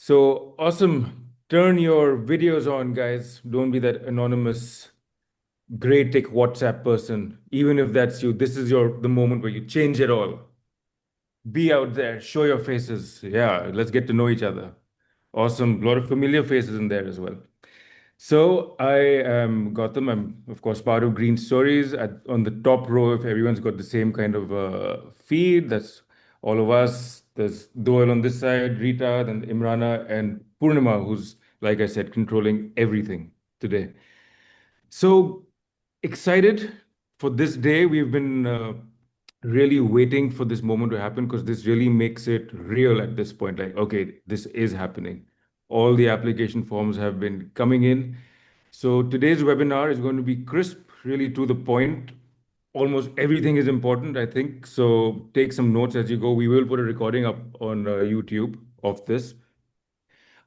So awesome. Turn your videos on, guys. Don't be that anonymous gray tick WhatsApp person. Even if that's you, this is the moment where you change it all. Be out there, show your faces. Yeah, let's get to know each other. Awesome. A lot of familiar faces in there as well. So I am Gautam. I'm of course part of Greenstories. On the top row, if everyone's got the same kind of feed, that's all of us. There's Doyle on this side, Rita, then Imrana, and Purnima, who's, like I said, controlling everything today. So excited for this day. We've been really waiting for this moment to happen because this really makes it real at this point. Like, okay, this is happening. All the application forms have been coming in. So today's webinar is going to be crisp, really to the point. Almost everything is important, I think. So take some notes as you go. We will put a recording up on YouTube of this.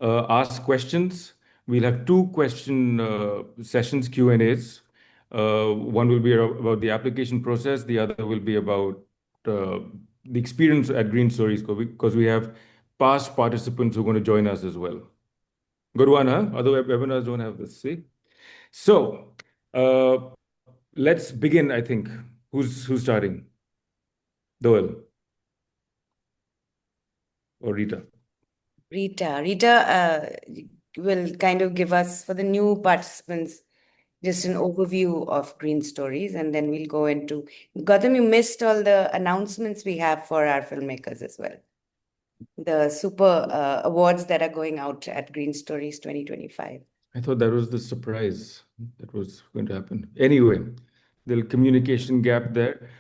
Ask questions. We'll have two question sessions, Q&As. One will be about the application process. The other will be about uh, the experience at Greenstories because we have past participants who are going to join us as well. Good one, huh? Other webinars don't have this, see? So uh, let's begin, I think. Who's starting? Doel or Rita? Rita will kind of give us, for the new participants, just an overview of Greenstories, and then we'll go into. Gautam, you missed all the announcements we have for our filmmakers as well. The super awards that are going out at Greenstories 2025. I thought that was the surprise that was going to happen. Anyway, the communication gap there.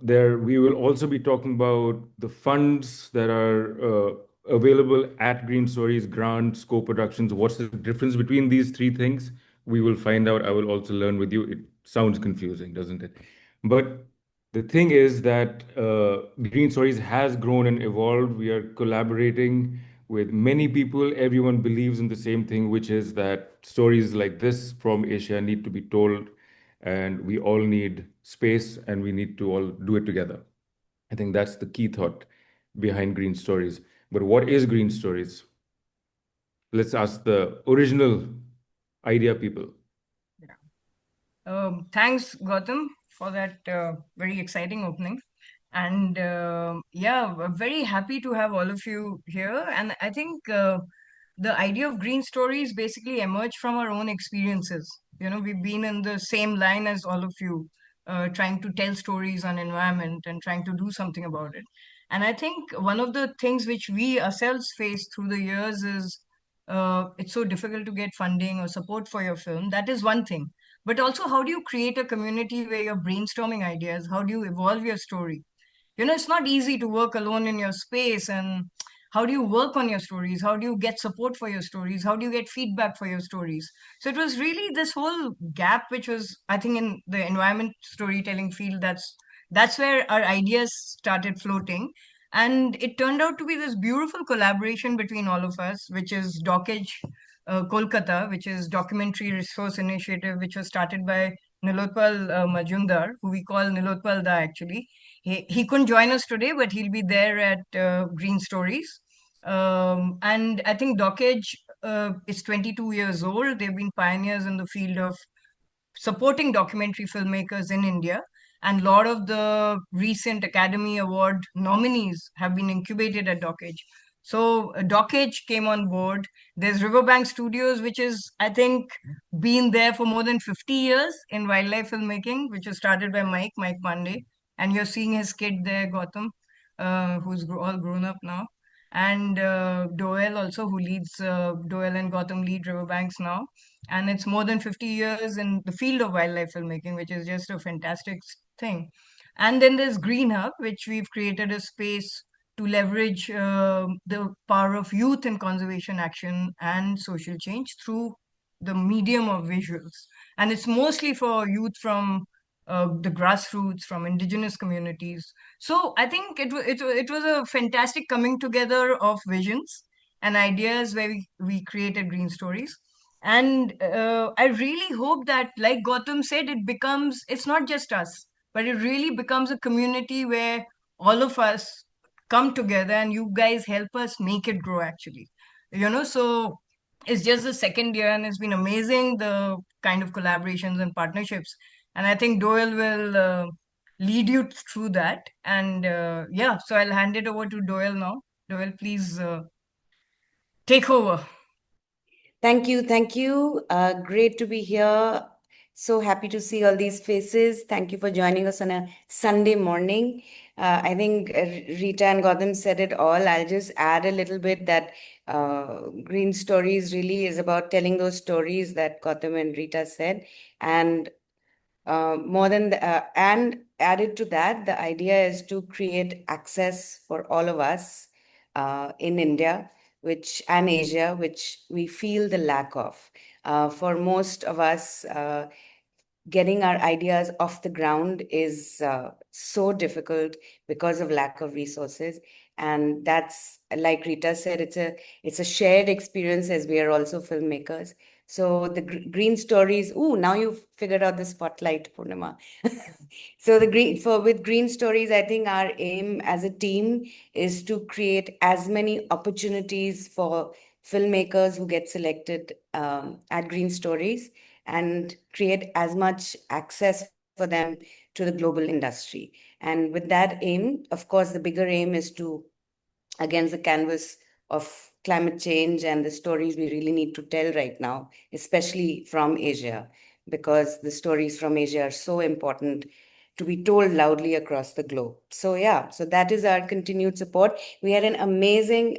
There, we will also be talking about the funds that are available at Greenstories, grants, co-productions. What's the difference between these three things? We will find out. I will also learn with you. It sounds confusing, doesn't it? But the thing is that Greenstories has grown and evolved. We are collaborating with many people. Everyone believes in the same thing, which is that stories like this from Asia need to be told, and we all need space, and we need to all do it together. I think that's the key thought behind Greenstories. But what is Greenstories? Let's ask the original idea people. Yeah. Thanks, Gautam, for that very exciting opening. And yeah, we're very happy to have all of you here. And I think the idea of Greenstories basically emerged from our own experiences. You know, we've been in the same line as all of you, trying to tell stories on environment and trying to do something about it. And I think one of the things which we ourselves face through the years is it's so difficult to get funding or support for your film. That is one thing. But also, how do you create a community where you're brainstorming ideas? How do you evolve your story? You know, it's not easy to work alone in your space. And how do you work on your stories? How do you get support for your stories? How do you get feedback for your stories? So it was really this whole gap, which was, I think, in the environment storytelling field. That's where our ideas started floating. And it turned out to be this beautiful collaboration between all of us, which is Dockage Kolkata, which is Documentary Resource Initiative, which was started by Nilotpal Majumdar, who we call Nilotpal Da actually. He couldn't join us today, but he'll be there at Greenstories. And I think Dockage is 22 years old. They've been pioneers in the field of supporting documentary filmmakers in India. And a lot of the recent Academy Award nominees have been incubated at Dockage. So Dockage came on board. There's Riverbank Studios, which is, I think, been there for more than 50 years in wildlife filmmaking, which was started by Mike Pandey. And you're seeing his kid there, Gautam, who's all grown up now. And Doel also, who leads, Doel and Gautam lead Riverbanks now. And it's more than 50 years in the field of wildlife filmmaking, which is just a fantastic thing. And then there's Green Hub, which we've created a space to leverage the power of youth in conservation action and social change through the medium of visuals. And it's mostly for youth from the grassroots, from indigenous communities. So I think it was a fantastic coming together of visions and ideas where we created Greenstories. And I really hope that, like Gautam said, it's not just us, but it really becomes a community where all of us come together and you guys help us make it grow actually. So it's just the second year and it's been amazing, the kind of collaborations and partnerships. And I think Doyle will lead you through that. And yeah, so I'll hand it over to Doyle now. Doyle, please take over. Thank you. Thank you. Great to be here. So happy to see all these faces. Thank you for joining us on a Sunday morning. I think Rita and Gautam said it all. I'll just add a little bit that Green Stories really is about telling those stories that Gautam and Rita said. And more than and added to that, the idea is to create access for all of us in India, which and Asia, which we feel the lack of. For most of us, getting our ideas off the ground is so difficult because of lack of resources. And that's, like Rita said, it's a shared experience, as we are also filmmakers. So the Green Stories. Ooh, now you've figured out the spotlight, Purnima. So with Green Stories, I think our aim as a team is to create as many opportunities for filmmakers who get selected at Green Stories, and create as much access for them to the global industry. And with that aim, of course, the bigger aim is to, against the canvas of climate change and the stories we really need to tell right now, especially from Asia, because the stories from Asia are so important to be told loudly across the globe. So yeah, so that is our continued support. We had an amazing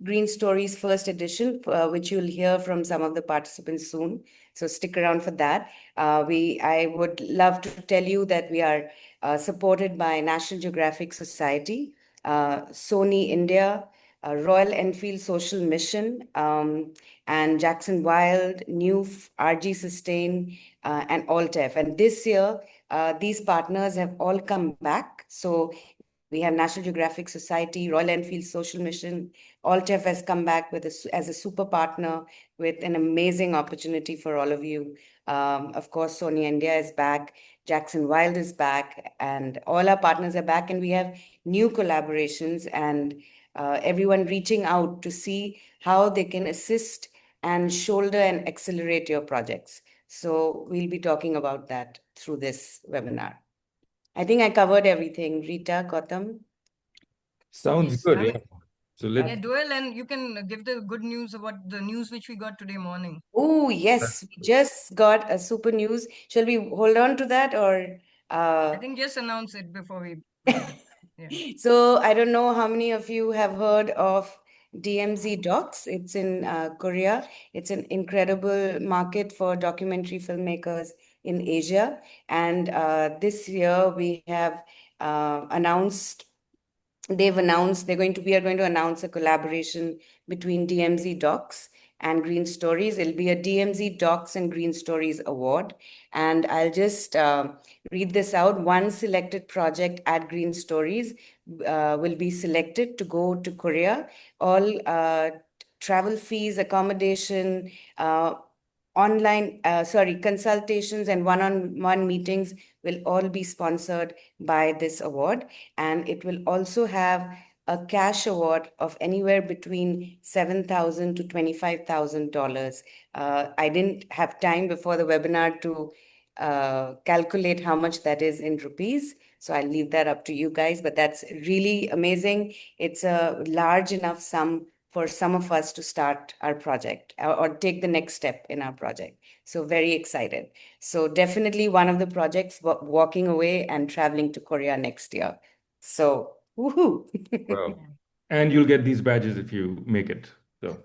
Green Stories first edition, which you'll hear from some of the participants soon. So stick around for that. I would love to tell you that we are supported by National Geographic Society, Sony India, Royal Enfield Social Mission, and Jackson Wild, New RG Sustain, and ALT EFF. And this year, these partners have all come back. So we have National Geographic Society, Royal Enfield Social Mission. ALT EFF has come back as a super partner with an amazing opportunity for all of you. Of course, Sony India is back, Jackson Wild is back, and all our partners are back. And we have new collaborations, and everyone reaching out to see how they can assist and shoulder and accelerate your projects. So we'll be talking about that through this webinar. I think I covered everything. Rita, Gautam? Sounds Yes, good. Yeah. So yeah, let's. Doyle, and you can give the good news about the news which we got today morning. Oh, yes, we just got a super news. Shall we hold on to that, or I think just announce it before we yeah. So I don't know how many of you have heard of DMZ Docs. It's in Korea. It's an incredible market for documentary filmmakers in Asia. And this year we have announced we are going to announce a collaboration between DMZ Docs and Green Stories. It'll be a DMZ Docs and Green Stories award. And I'll just read this out. One selected project at Green Stories will be selected to go to Korea. All travel fees, accommodation, consultations and one-on-one meetings will all be sponsored by this award. And it will also have a cash award of anywhere between $7,000 to $25,000. I didn't have time before the webinar to calculate how much that is in rupees. So I'll leave that up to you guys, but that's really amazing. It's a large enough sum for some of us to start our project or take the next step in our project. So very excited. So definitely one of the projects, walking away and traveling to Korea next year. So woohoo! Well, and you'll get these badges if you make it. So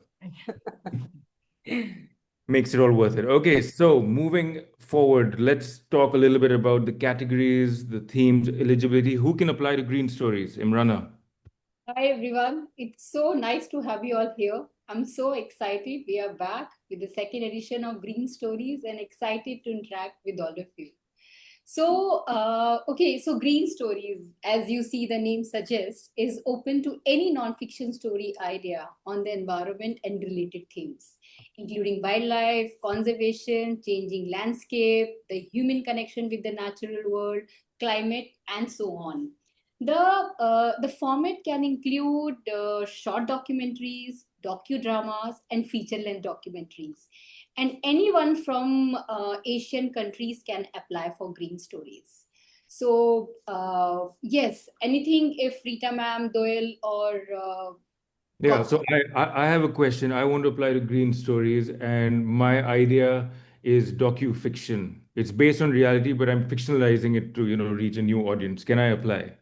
makes it all worth it. Okay, so moving forward, let's talk a little bit about the categories, the themes, eligibility. Who can apply to Green Stories? Imrana. Hi everyone, it's so nice to have you all here. I'm so excited. We are back with the second edition of Green Stories and excited to interact with all of you. So Green Stories, as you see the name suggests, is open to any non-fiction story idea on the environment and related themes, including wildlife, conservation, changing landscape, the human connection with the natural world, climate, and so on. The format can include short documentaries, docudramas, and feature-length documentaries. And anyone from Asian countries can apply for Greenstories. So yes, anything if Rita ma'am, Doyle, or Yeah, so I have a question. I want to apply to Greenstories, and my idea is docu-fiction. It's based on reality, but I'm fictionalizing it to, reach a new audience. Can I apply?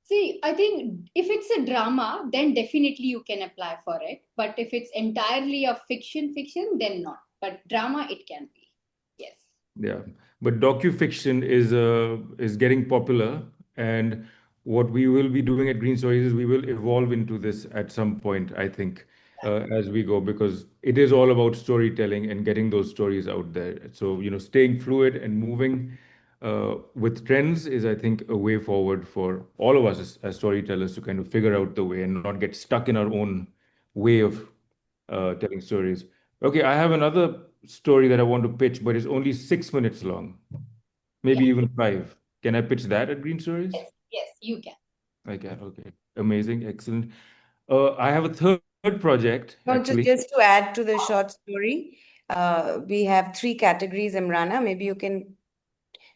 See, I think if it's a drama, then definitely you can apply for it. But if it's entirely a fiction, then not. But drama, it can be. Yes. Yeah, but docu-fiction is getting popular, and what we will be doing at Green Stories is we will evolve into this at some point, I think, as we go, because it is all about storytelling and getting those stories out there. So, staying fluid and moving with trends is, I think, a way forward for all of us as storytellers to kind of figure out the way and not get stuck in our own way of telling stories. Okay, I have another story that I want to pitch, but it's only 6 minutes long, maybe Yeah. even five. Can I pitch that at Green Stories? Yes, you can. I can. Okay, amazing, excellent. I have a third project No, actually. just to add to the short story, we have three categories, Imrana. Maybe you can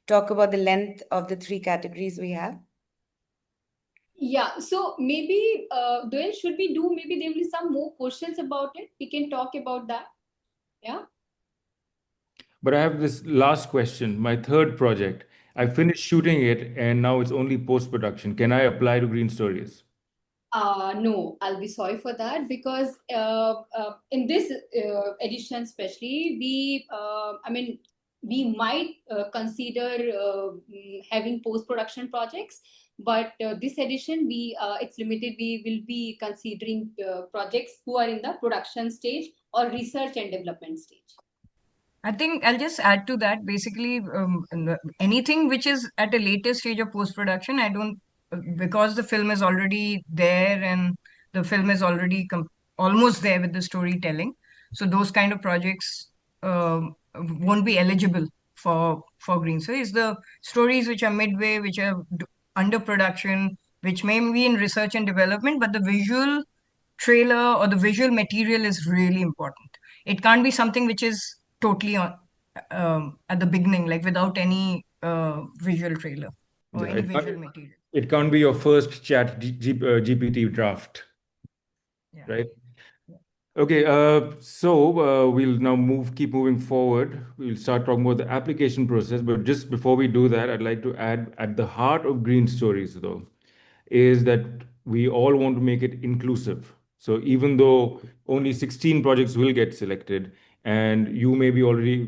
talk about the length of the three categories we have. Yeah, so maybe, Doyle, should we do, maybe there will be some more questions about it. We can talk about that. Yeah. But I have this last question. My third project. I finished shooting it, and now it's only post-production. Can I apply to Green Stories? No, I'll be sorry for that because in this edition, especially, we might consider having post-production projects, but this edition, it's limited. We will be considering projects who are in the production stage or research and development stage. I think I'll just add to that. Basically, anything which is at a later stage of post production, I don't, because the film is already there and the film is already almost there with the storytelling. So those kind of projects won't be eligible for green. So it's the stories which are midway, which are under production, which may be in research and development, but the visual trailer or the visual material is really important. It can't be something which is totally on at the beginning, like without any visual trailer or Yeah, any visual material. it can't be your first GPT draft, Yeah. right? Okay, so we'll now keep moving forward. We'll start talking about the application process. But just before we do that, I'd like to add at the heart of Green Stories, though, is that we all want to make it inclusive. So even though only 16 projects will get selected, and you may be already,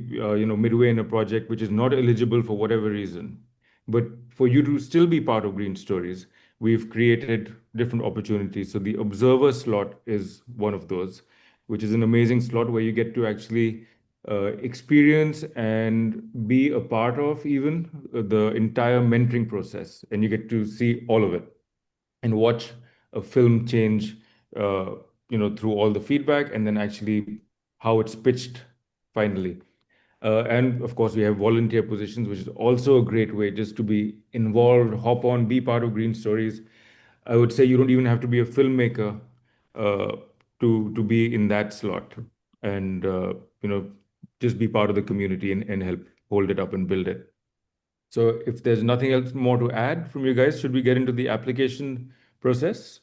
midway in a project which is not eligible for whatever reason, but for you to still be part of Green Stories, we've created different opportunities. So the observer slot is one of those, which is an amazing slot where you get to actually experience and be a part of even the entire mentoring process, and you get to see all of it and watch a film change, uh, through all the feedback and then actually how it's pitched finally. And of course, we have volunteer positions, which is also a great way just to be involved, hop on, be part of Green Stories. I would say you don't even have to be a filmmaker uh, to be in that slot, and just be part of the community and help hold it up and build it. So if there's nothing else more to add from you guys, should we get into the application process?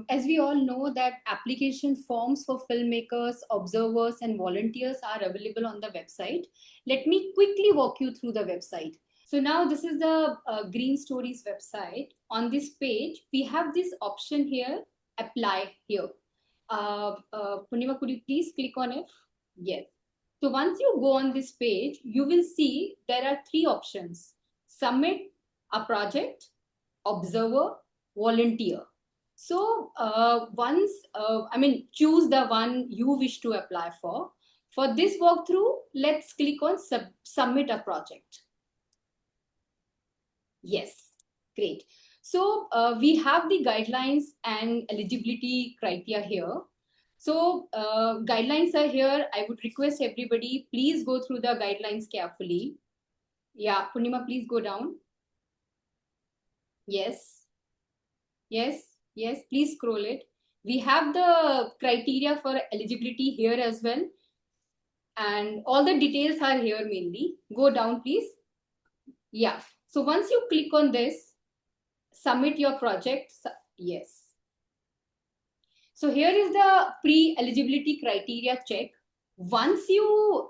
As we all know that application forms for filmmakers, observers, and volunteers are available on the website. Let me quickly walk you through the website. So now this is the Greenstories website. On this page, we have this option here, apply here. Purnima, could you please click on it? Yes. So once you go on this page, you will see there are three options: submit a project, observer, volunteer. So choose the one you wish to apply for. For this walkthrough, let's click on submit a project. Yes, great. So we have the guidelines and eligibility criteria here. So guidelines are here. I would request everybody, please go through the guidelines carefully. Yeah, Purnima, please go down. Yes, yes, yes. Please scroll it. We have the criteria for eligibility here as well. And all the details are here mainly. Go down, please. Yeah. So once you click on this, submit your project. Yes. So here is the pre-eligibility criteria check. Once you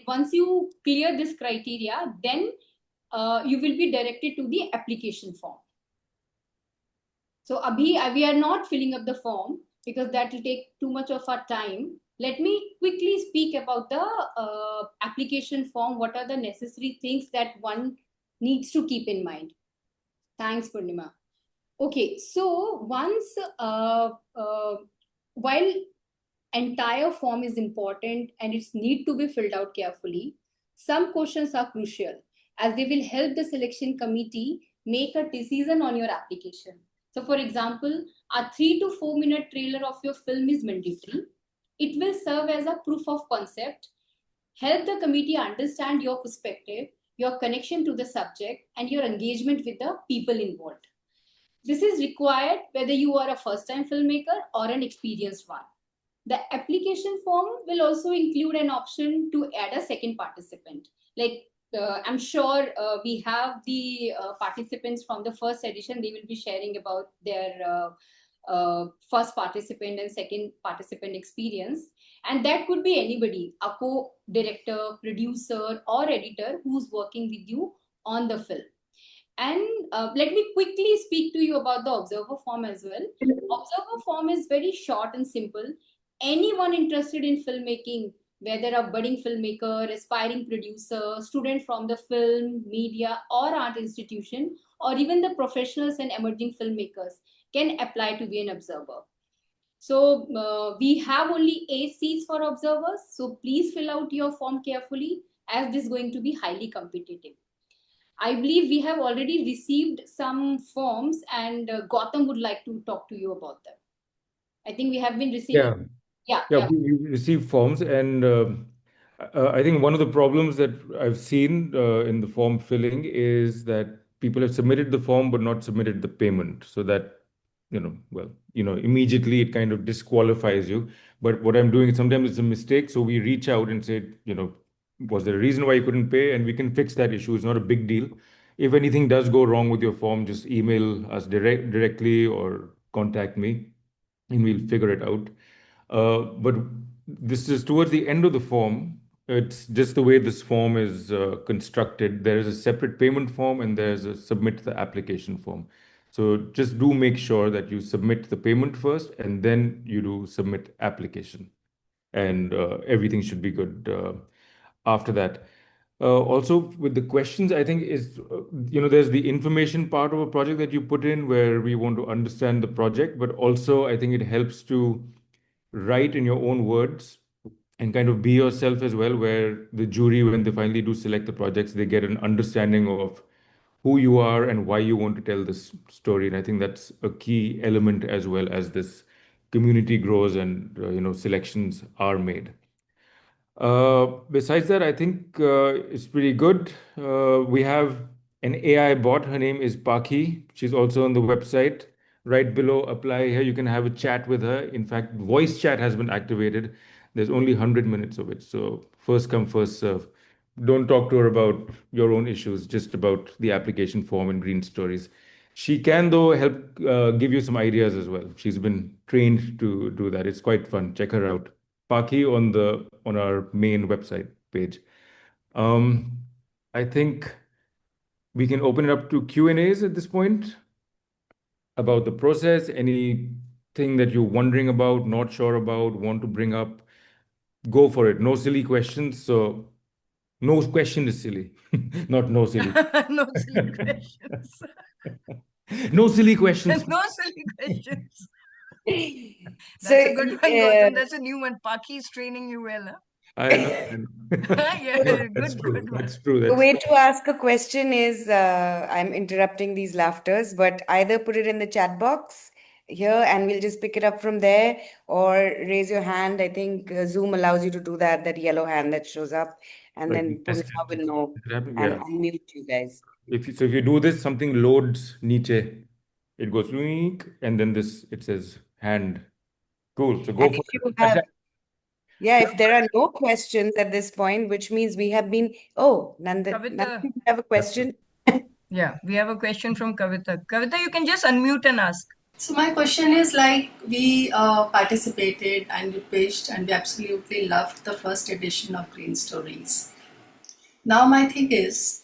once you clear this criteria, then you will be directed to the application form. So abhi, we are not filling up the form because that will take too much of our time. Let me quickly speak about the application form. What are the necessary things that one needs to keep in mind? Thanks, Purnima. Okay, so once while entire form is important and it's need to be filled out carefully, some questions are crucial as they will help the selection committee make a decision on your application. So for example, a 3 to 4 minute trailer of your film is mandatory. It will serve as a proof of concept, help the committee understand your perspective, your connection to the subject, and your engagement with the people involved. This is required whether you are a first time filmmaker or an experienced one. The application form will also include an option to add a second participant. Like I'm sure we have the participants from the first edition. They will be sharing about their first participant and second participant experience. And that could be anybody, a co-director, producer, or editor who's working with you on the film. And let me quickly speak to you about the observer form as well. Observer form is very short and simple. Anyone interested in filmmaking, whether a budding filmmaker, aspiring producer, student from the film, media, or art institution, or even the professionals and emerging filmmakers can apply to be an observer. So we have only 8 seats for observers. So please fill out your form carefully as this is going to be highly competitive. I believe we have already received some forms and Gautam would like to talk to you about them. I think we have been receiving. Yeah, Yeah. we receive forms, and I think one of the problems that I've seen in the form filling is that people have submitted the form but not submitted the payment. So that, immediately it kind of disqualifies you. But what I'm doing is sometimes it's a mistake. So we reach out and say, was there a reason why you couldn't pay? And we can fix that issue. It's not a big deal. If anything does go wrong with your form, just email us directly or contact me, and we'll figure it out. But this is towards the end of the form. It's just the way this form is constructed. There is a separate payment form and there's a submit the application form. So just do make sure that you submit the payment first and then you do submit application. And everything should be good after that. Also, with the questions, I think there's the information part of a project that you put in where we want to understand the project, but also I think it helps to write in your own words and kind of be yourself as well, where the jury, when they finally do select the projects, they get an understanding of who you are and why you want to tell this story. And I think that's a key element as well as this community grows and selections are made. Besides that, I think it's pretty good. We have an AI bot. Her name is Paakhi. She's also on the website. Right below apply here, you can have a chat with her. In fact, voice chat has been activated. There's only 100 minutes of it. So first come, first serve. Don't talk to her about your own issues, just about the application form and Greenstories. She can, though, help give you some ideas as well. She's been trained to do that. It's quite fun. Check her out. Paakhi on our main website page. Um, I think we can open it up to Q&As at this point about the process, anything that you're wondering about, not sure about, want to bring up. Go for it. No silly questions. So no question is silly. Not no silly. No silly questions. No silly questions. No silly questions. So, That's a good one, Gautam. That's a new one. Paakhi is training you well, huh? I know. Yeah, That's good true. one. That's true. the That's way to ask a question is I'm interrupting these laughters, but either put it in the chat box here and we'll just pick it up from there, or raise your hand. I think Zoom allows you to do that, that yellow hand that shows up, and like then test Purnima it. will know Is it happening? and Yeah. unmute you guys. If you do this, something loads niche. It goes wink, and then it says hand. Cool. So go And for if it. you have, yeah, if there are no questions at this point, which means we have been, oh, Nanda, Kavita, you have a question? yeah, we have a question from Kavita. Kavita, you can just unmute and ask. So my question is like we participated and we pitched and we absolutely loved the first edition of Greenstories. Now my thing is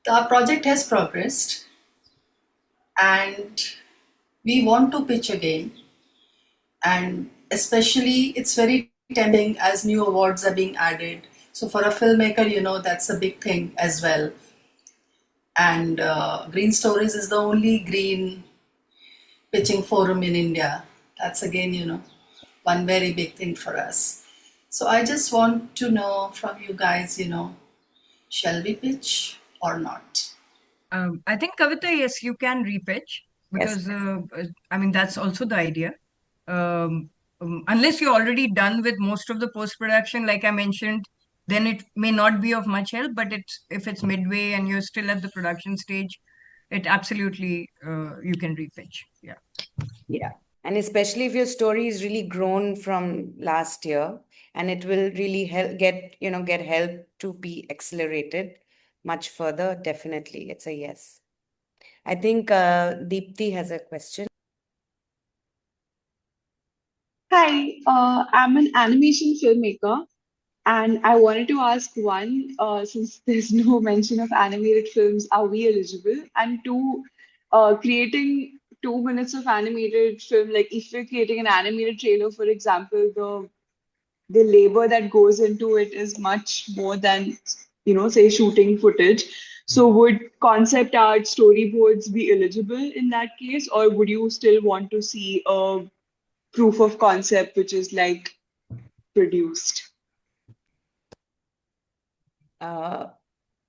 the project has progressed and we want to pitch again, and especially it's very tempting as new awards are being added. So for a filmmaker, that's a big thing as well. And Greenstories is the only green pitching forum in India. That's again, one very big thing for us. So I just want to know from you guys, shall we pitch or not? I think Kavita, yes, you can repitch Yes. because I mean that's also the idea. Unless you're already done with most of the post-production, like I mentioned, then it may not be of much help. But if it's midway and you're still at the production stage, it absolutely you can repitch. Yeah. Yeah. And especially if your story is really grown from last year and it will really help get help to be accelerated much further, definitely. It's a yes. I think Deepthi has a question. Hi, I'm an animation filmmaker, and I wanted to ask one, since there's no mention of animated films, are we eligible? And two, creating 2 minutes of animated film, like if we're creating an animated trailer, for example, the labor that goes into it is much more than, say shooting footage. So would concept art storyboards be eligible in that case, or would you still want to see a proof of concept which is like produced?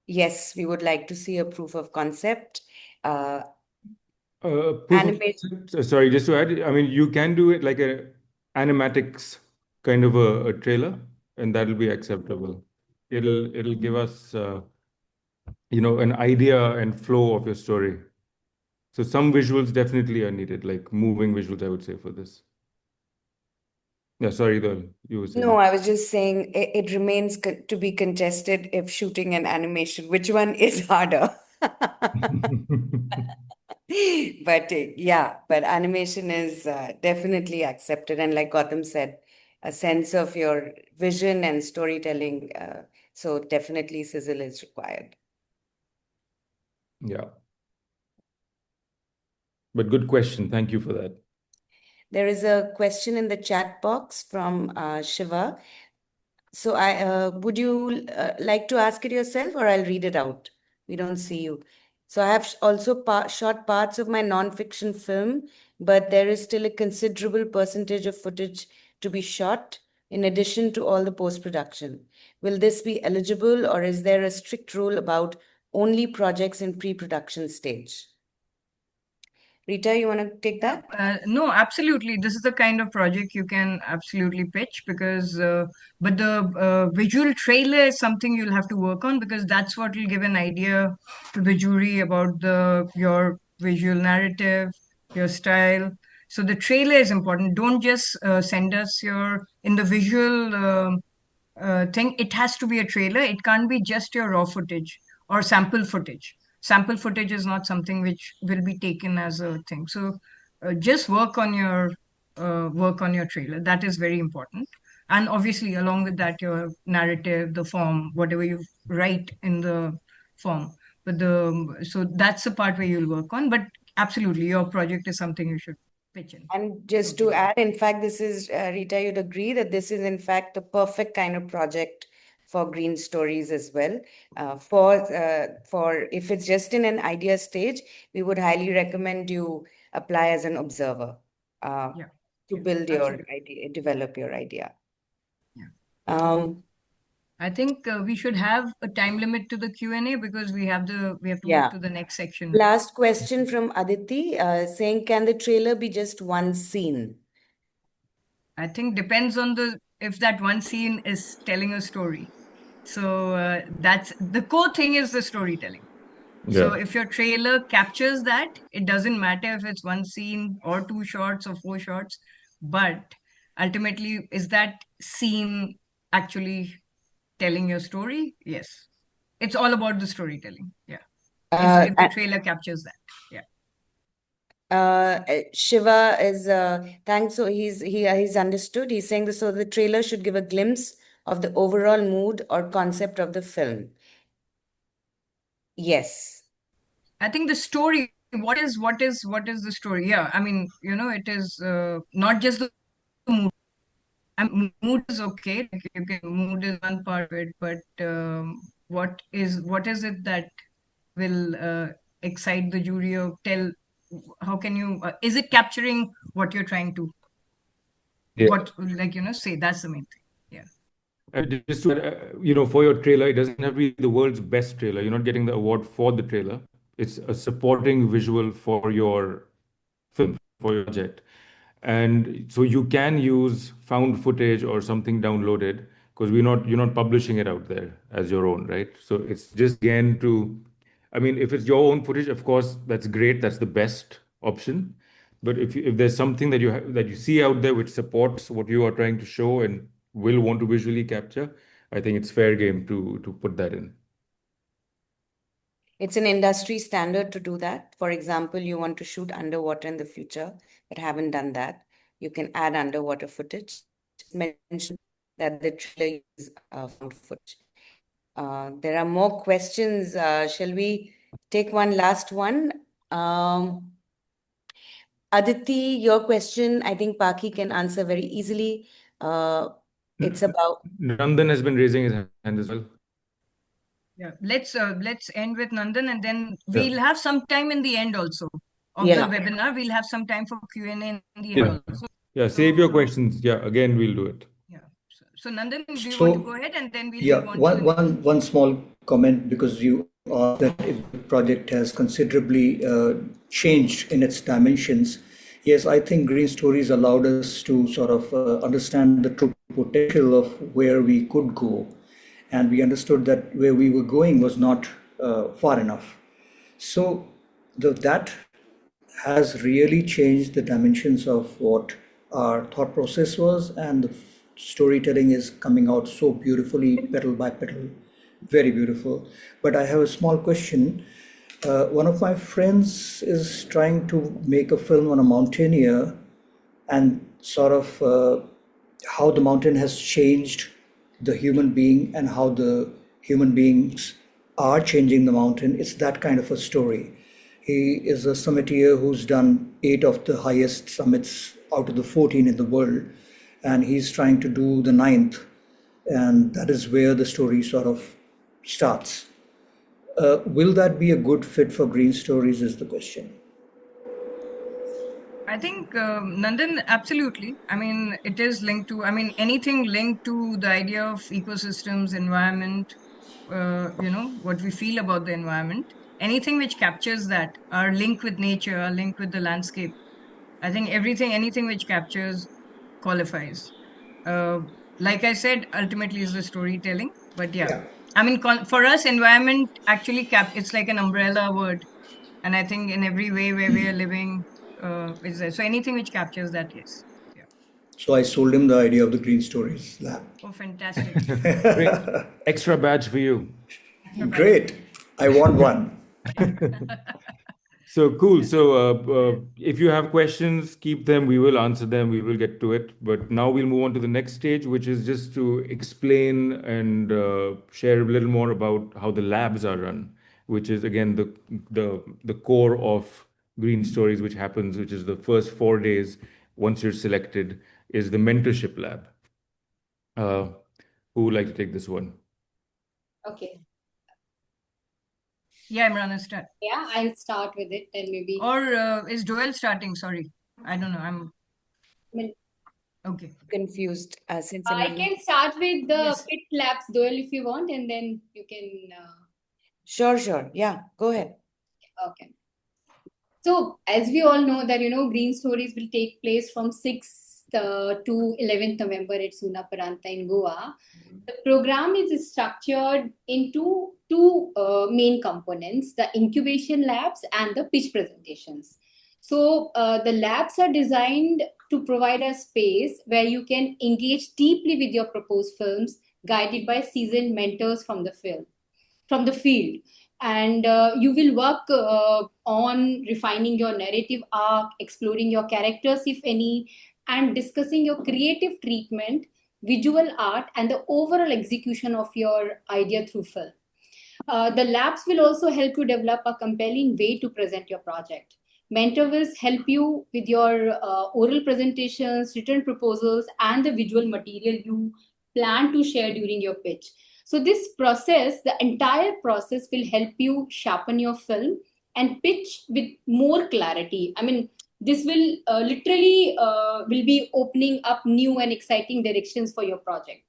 Yes, we would like to see a proof of concept. Proof of Animate. concept, sorry, just to add, I mean, you can do it like a animatics kind of a trailer, and that'll be acceptable. It'll give us, an idea and flow of your story. So some visuals definitely are needed, like moving visuals, I would say, for this. Yeah, sorry, you were saying. No, I was just saying it remains to be contested if shooting an animation, which one is harder? But but animation is definitely accepted. And like Gautam said, a sense of your vision and storytelling. So definitely sizzle is required. Yeah. But good question. Thank you for that. There is a question in the chat box from Shiva. So would you like to ask it yourself, or I'll read it out? We don't see you. So I have also shot parts of my non-fiction film, but there is still a considerable percentage of footage to be shot in addition to all the post-production. Will this be eligible, or is there a strict rule about only projects in pre-production stage? Rita, you want to take that? No, absolutely. This is the kind of project you can absolutely pitch because, but the visual trailer is something you'll have to work on because that's what will give an idea to the jury about your visual narrative, your style. So the trailer is important. Don't just send us in the visual thing. It has to be a trailer. It can't be just your raw footage or sample footage. Sample footage is not something which will be taken as a thing. So just work on your trailer. That is very important. And obviously, along with that, your narrative, the form, whatever you write in the form. So that's the part where you'll work on. But absolutely, your project is something you should pitch in. And just to add, in fact, this is, Rita, you'd agree that this is, in fact, the perfect kind of project for Greenstories as well. For if it's just in an idea stage, we would highly recommend you apply as an observer to build your idea, develop your idea. Yeah. I think we should have a time limit to the Q&A because we have to move to the next section. Last question from Aditi saying, can the trailer be just one scene? I think depends on if that one scene is telling a story. So that's the core thing is the storytelling. So Yeah. if your trailer captures that, it doesn't matter if it's one scene or two shots or four shots, but ultimately, is that scene actually telling your story? Yes. It's all about the storytelling. Yeah. If the Uh, trailer captures that. Yeah. Shiva is thanks. So he's understood. He's saying so the trailer should give a glimpse of the overall mood or concept of the film. Yes. I think the story, what is the story? Yeah. I mean, it is not just the mood. Mood is okay. Like mood is one part of it, but what is it that will excite the jury or tell? How can you? Is it capturing what you're trying to? Yeah. What say? That's the main thing. Yeah. Just to, for your trailer, it doesn't have to be the world's best trailer. You're not getting the award for the trailer. It's a supporting visual for your film, for your project. And so you can use found footage or something downloaded because you're not publishing it out there as your own, right? So it's just again I mean, if it's your own footage, of course, that's great. That's the best option. But if there's something that you see out there which supports what you are trying to show and will want to visually capture, I think it's fair game to put that in. It's an industry standard to do that. For example, you want to shoot underwater in the future, but haven't done that. You can add underwater footage. Mention that the trailer uses found footage. There are more questions. Shall we take one last one? Aditi, your question, I think Paakhi can answer very easily. It's about Nandan has been raising his hand as well. Yeah. Let's end with Nandan, and then Yeah. we'll have some time in the end also of the yeah. webinar. We'll have some time for Q&A in the end Yeah. also. Yeah. Save your So, questions. Yeah. Again, we'll do it. yeah. So Nandan, do you want to go So, ahead and then we'll yeah, move on to the next? one small comment, because you asked that if the project has considerably changed in its dimensions. Yes, I think Green Stories allowed us to sort of understand the true potential of where we could go, and we understood that where we were going was not far enough. So that has really changed the dimensions of what our thought process was, and the storytelling is coming out so beautifully, petal by petal, very beautiful. But I have a small question. One of my friends is trying to make a film on a mountaineer, and sort of how the mountain has changed the human being and how the human beings are changing the mountain. It's that kind of a story. He is a summiteer who's done 8 of the highest summits out of the 14 in the world, and he's trying to do the ninth, and that is where the story sort of starts. Will that be a good fit for Green Stories? Is the question. I think Nandan, absolutely. I mean, it is linked to. I mean, anything linked to the idea of ecosystems, environment. What we feel about the environment. Anything which captures that, our link with nature, our link with the landscape. I think anything which captures qualifies. Uh, like I said, ultimately is the storytelling. But yeah, Yeah. I mean, for us, environment actually it's like an umbrella word, and I think in every way where we are living, is there. So anything which captures that, yes. Yeah. So I sold him the idea of the Green Stories lab. Oh, fantastic. Great. Extra badge for you. Great. I want one. So cool. So if you have questions, keep them. We will answer them. We will get to it. But now we'll move on to the next stage, which is just to explain and share a little more about how the labs are run, which is again the core of Green Stories, which happens, which is the first 4 days once you're selected, is the mentorship lab. Uh, who would like to take this one? Okay. Yeah, Imran, start. Yeah, I'll start with it and maybe. Or is Joel starting? Sorry, I don't know. I mean, Okay. confused since I Anand. can start with the Yes. pit labs, Doyle, if you want, and then you can. Sure. Yeah, go ahead. Okay. So, as we all know that, Green Stories will take place from 6 to 11th November at Suna Paranta in Goa. The program is structured into two main components, the incubation labs and the pitch presentations. So the labs are designed to provide a space where you can engage deeply with your proposed films, guided by seasoned mentors from the field. And you will work on refining your narrative arc, exploring your characters, if any, and discussing your creative treatment, visual art, and the overall execution of your idea through film. The labs will also help you develop a compelling way to present your project. Mentor will help you with your oral presentations, written proposals, and the visual material you plan to share during your pitch. So, this process, the entire process, will help you sharpen your film and pitch with more clarity. I mean, this will literally will be opening up new and exciting directions for your project.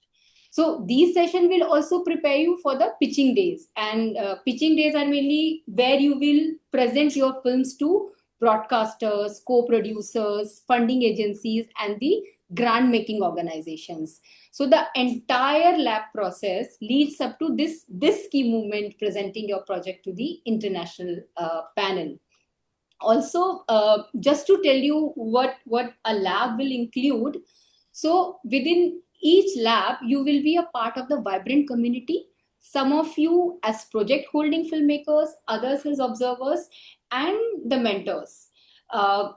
So these sessions will also prepare you for the pitching days. And pitching days are mainly where you will present your films to broadcasters, co-producers, funding agencies, and the grant making organizations. So the entire lab process leads up to this key moment, presenting your project to the international panel. Also, just to tell you what a lab will include, so within each lab, you will be a part of the vibrant community. Some of you as project holding filmmakers, others as observers, and the mentors.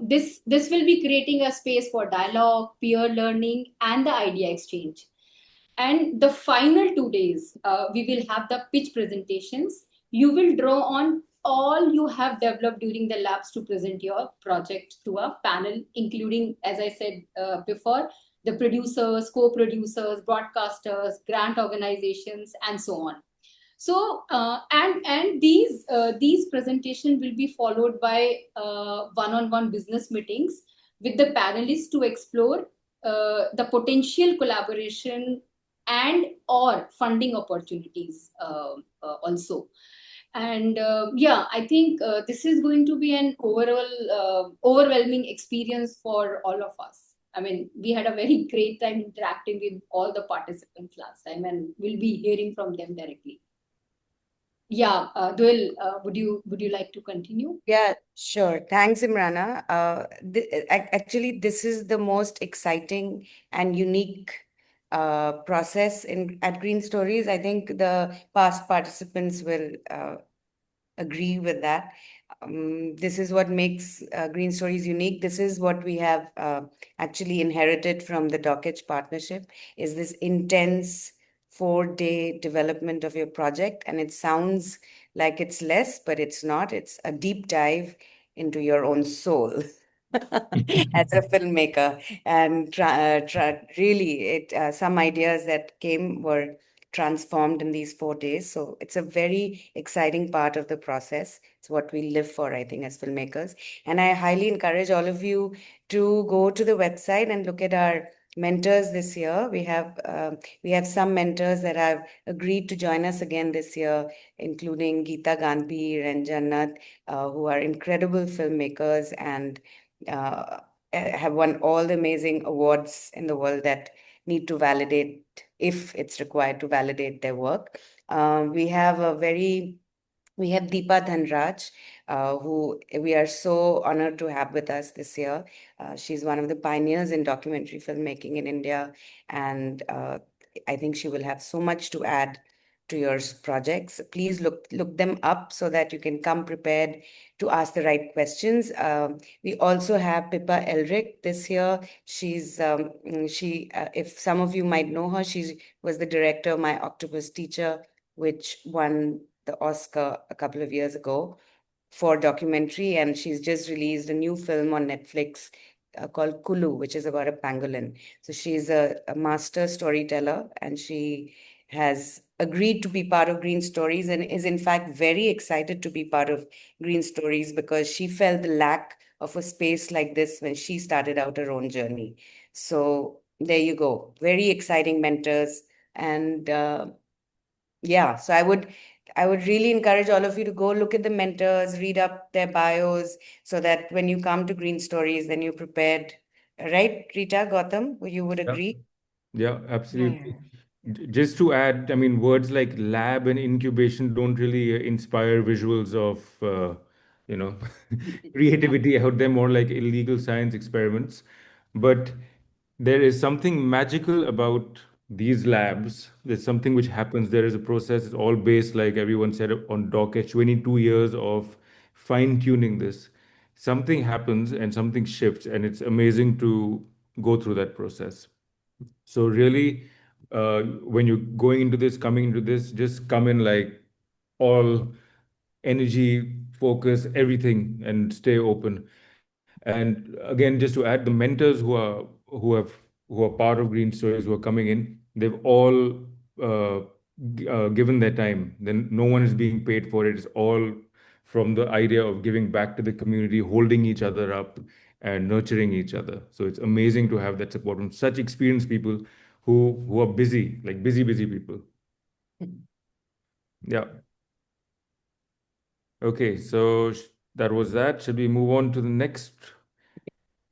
This will be creating a space for dialogue, peer learning, and the idea exchange. And the final 2 days, we will have the pitch presentations. You will draw on all you have developed during the labs to present your project to a panel, including, as I said before, the producers, co-producers, broadcasters, grant organizations, and so on. So and these presentations will be followed by one-on-one business meetings with the panelists to explore the potential collaboration and or funding opportunities also. And yeah, I think this is going to be an overall overwhelming experience for all of us. I mean, we had a very great time interacting with all the participants last time, and we'll be hearing from them directly. Yeah, Doyle, would you like to continue? Yeah, sure. Thanks, Imrana. Actually, this is the most exciting and unique process at Greenstories. I think the past participants will agree with that. This is what makes Greenstories unique. This is what we have actually inherited from the Dockage partnership, is this intense 4-day development of your project. And it sounds like it's less, but it's not. It's a deep dive into your own soul as a filmmaker. And really, some ideas that came were transformed in these 4 days. So it's a very exciting part of the process. It's what we live for, I think, as filmmakers. And I highly encourage all of you to go to the website and look at our mentors this year. We have some mentors that have agreed to join us again this year, including Geeta Gandhir and Jannat, who are incredible filmmakers and have won all the amazing awards in the world that need to validate, if it's required to validate their work. We have Deepa Dhanraj, who we are so honored to have with us this year. She's one of the pioneers in documentary filmmaking in India, and I think she will have so much to add to your projects. Please look them up so that you can come prepared to ask the right questions. We also have Pippa Elric this year. She's if some of you might know her, she was the director of My Octopus Teacher, which won the Oscar a couple of years ago for documentary, and she's just released a new film on Netflix called Kulu, which is about a pangolin. So she's a master storyteller, and she has agreed to be part of Greenstories and is in fact very excited to be part of Greenstories because she felt the lack of a space like this when she started out her own journey. So there you go. Very exciting mentors. And yeah, so I would really encourage all of you to go look at the mentors, read up their bios, so that when you come to Greenstories, then you're prepared Right, Rita, Gautam, you would Yeah. agree? Yeah, Yeah, absolutely. Just to add, I mean, words like lab and incubation don't really inspire visuals of, you know, creativity out there, more like illegal science experiments. But there is something magical about these labs. There's something which happens. There is a process. It's all based, like everyone said, on Docker, 22 years of fine-tuning this. Something happens and something shifts, and it's amazing to go through that process. So really, when you're going into this, coming into this, just come in like all energy, focus, everything, and stay open. And again, just to add, the mentors who are part of Greenstories who are coming in, they've all given their time. Then no one is being paid for it. It's all from the idea of giving back to the community, holding each other up, and nurturing each other. So it's amazing to have that support from such experienced people who are busy, like busy people. Yeah. Okay, so that was that. Should we move on to the next,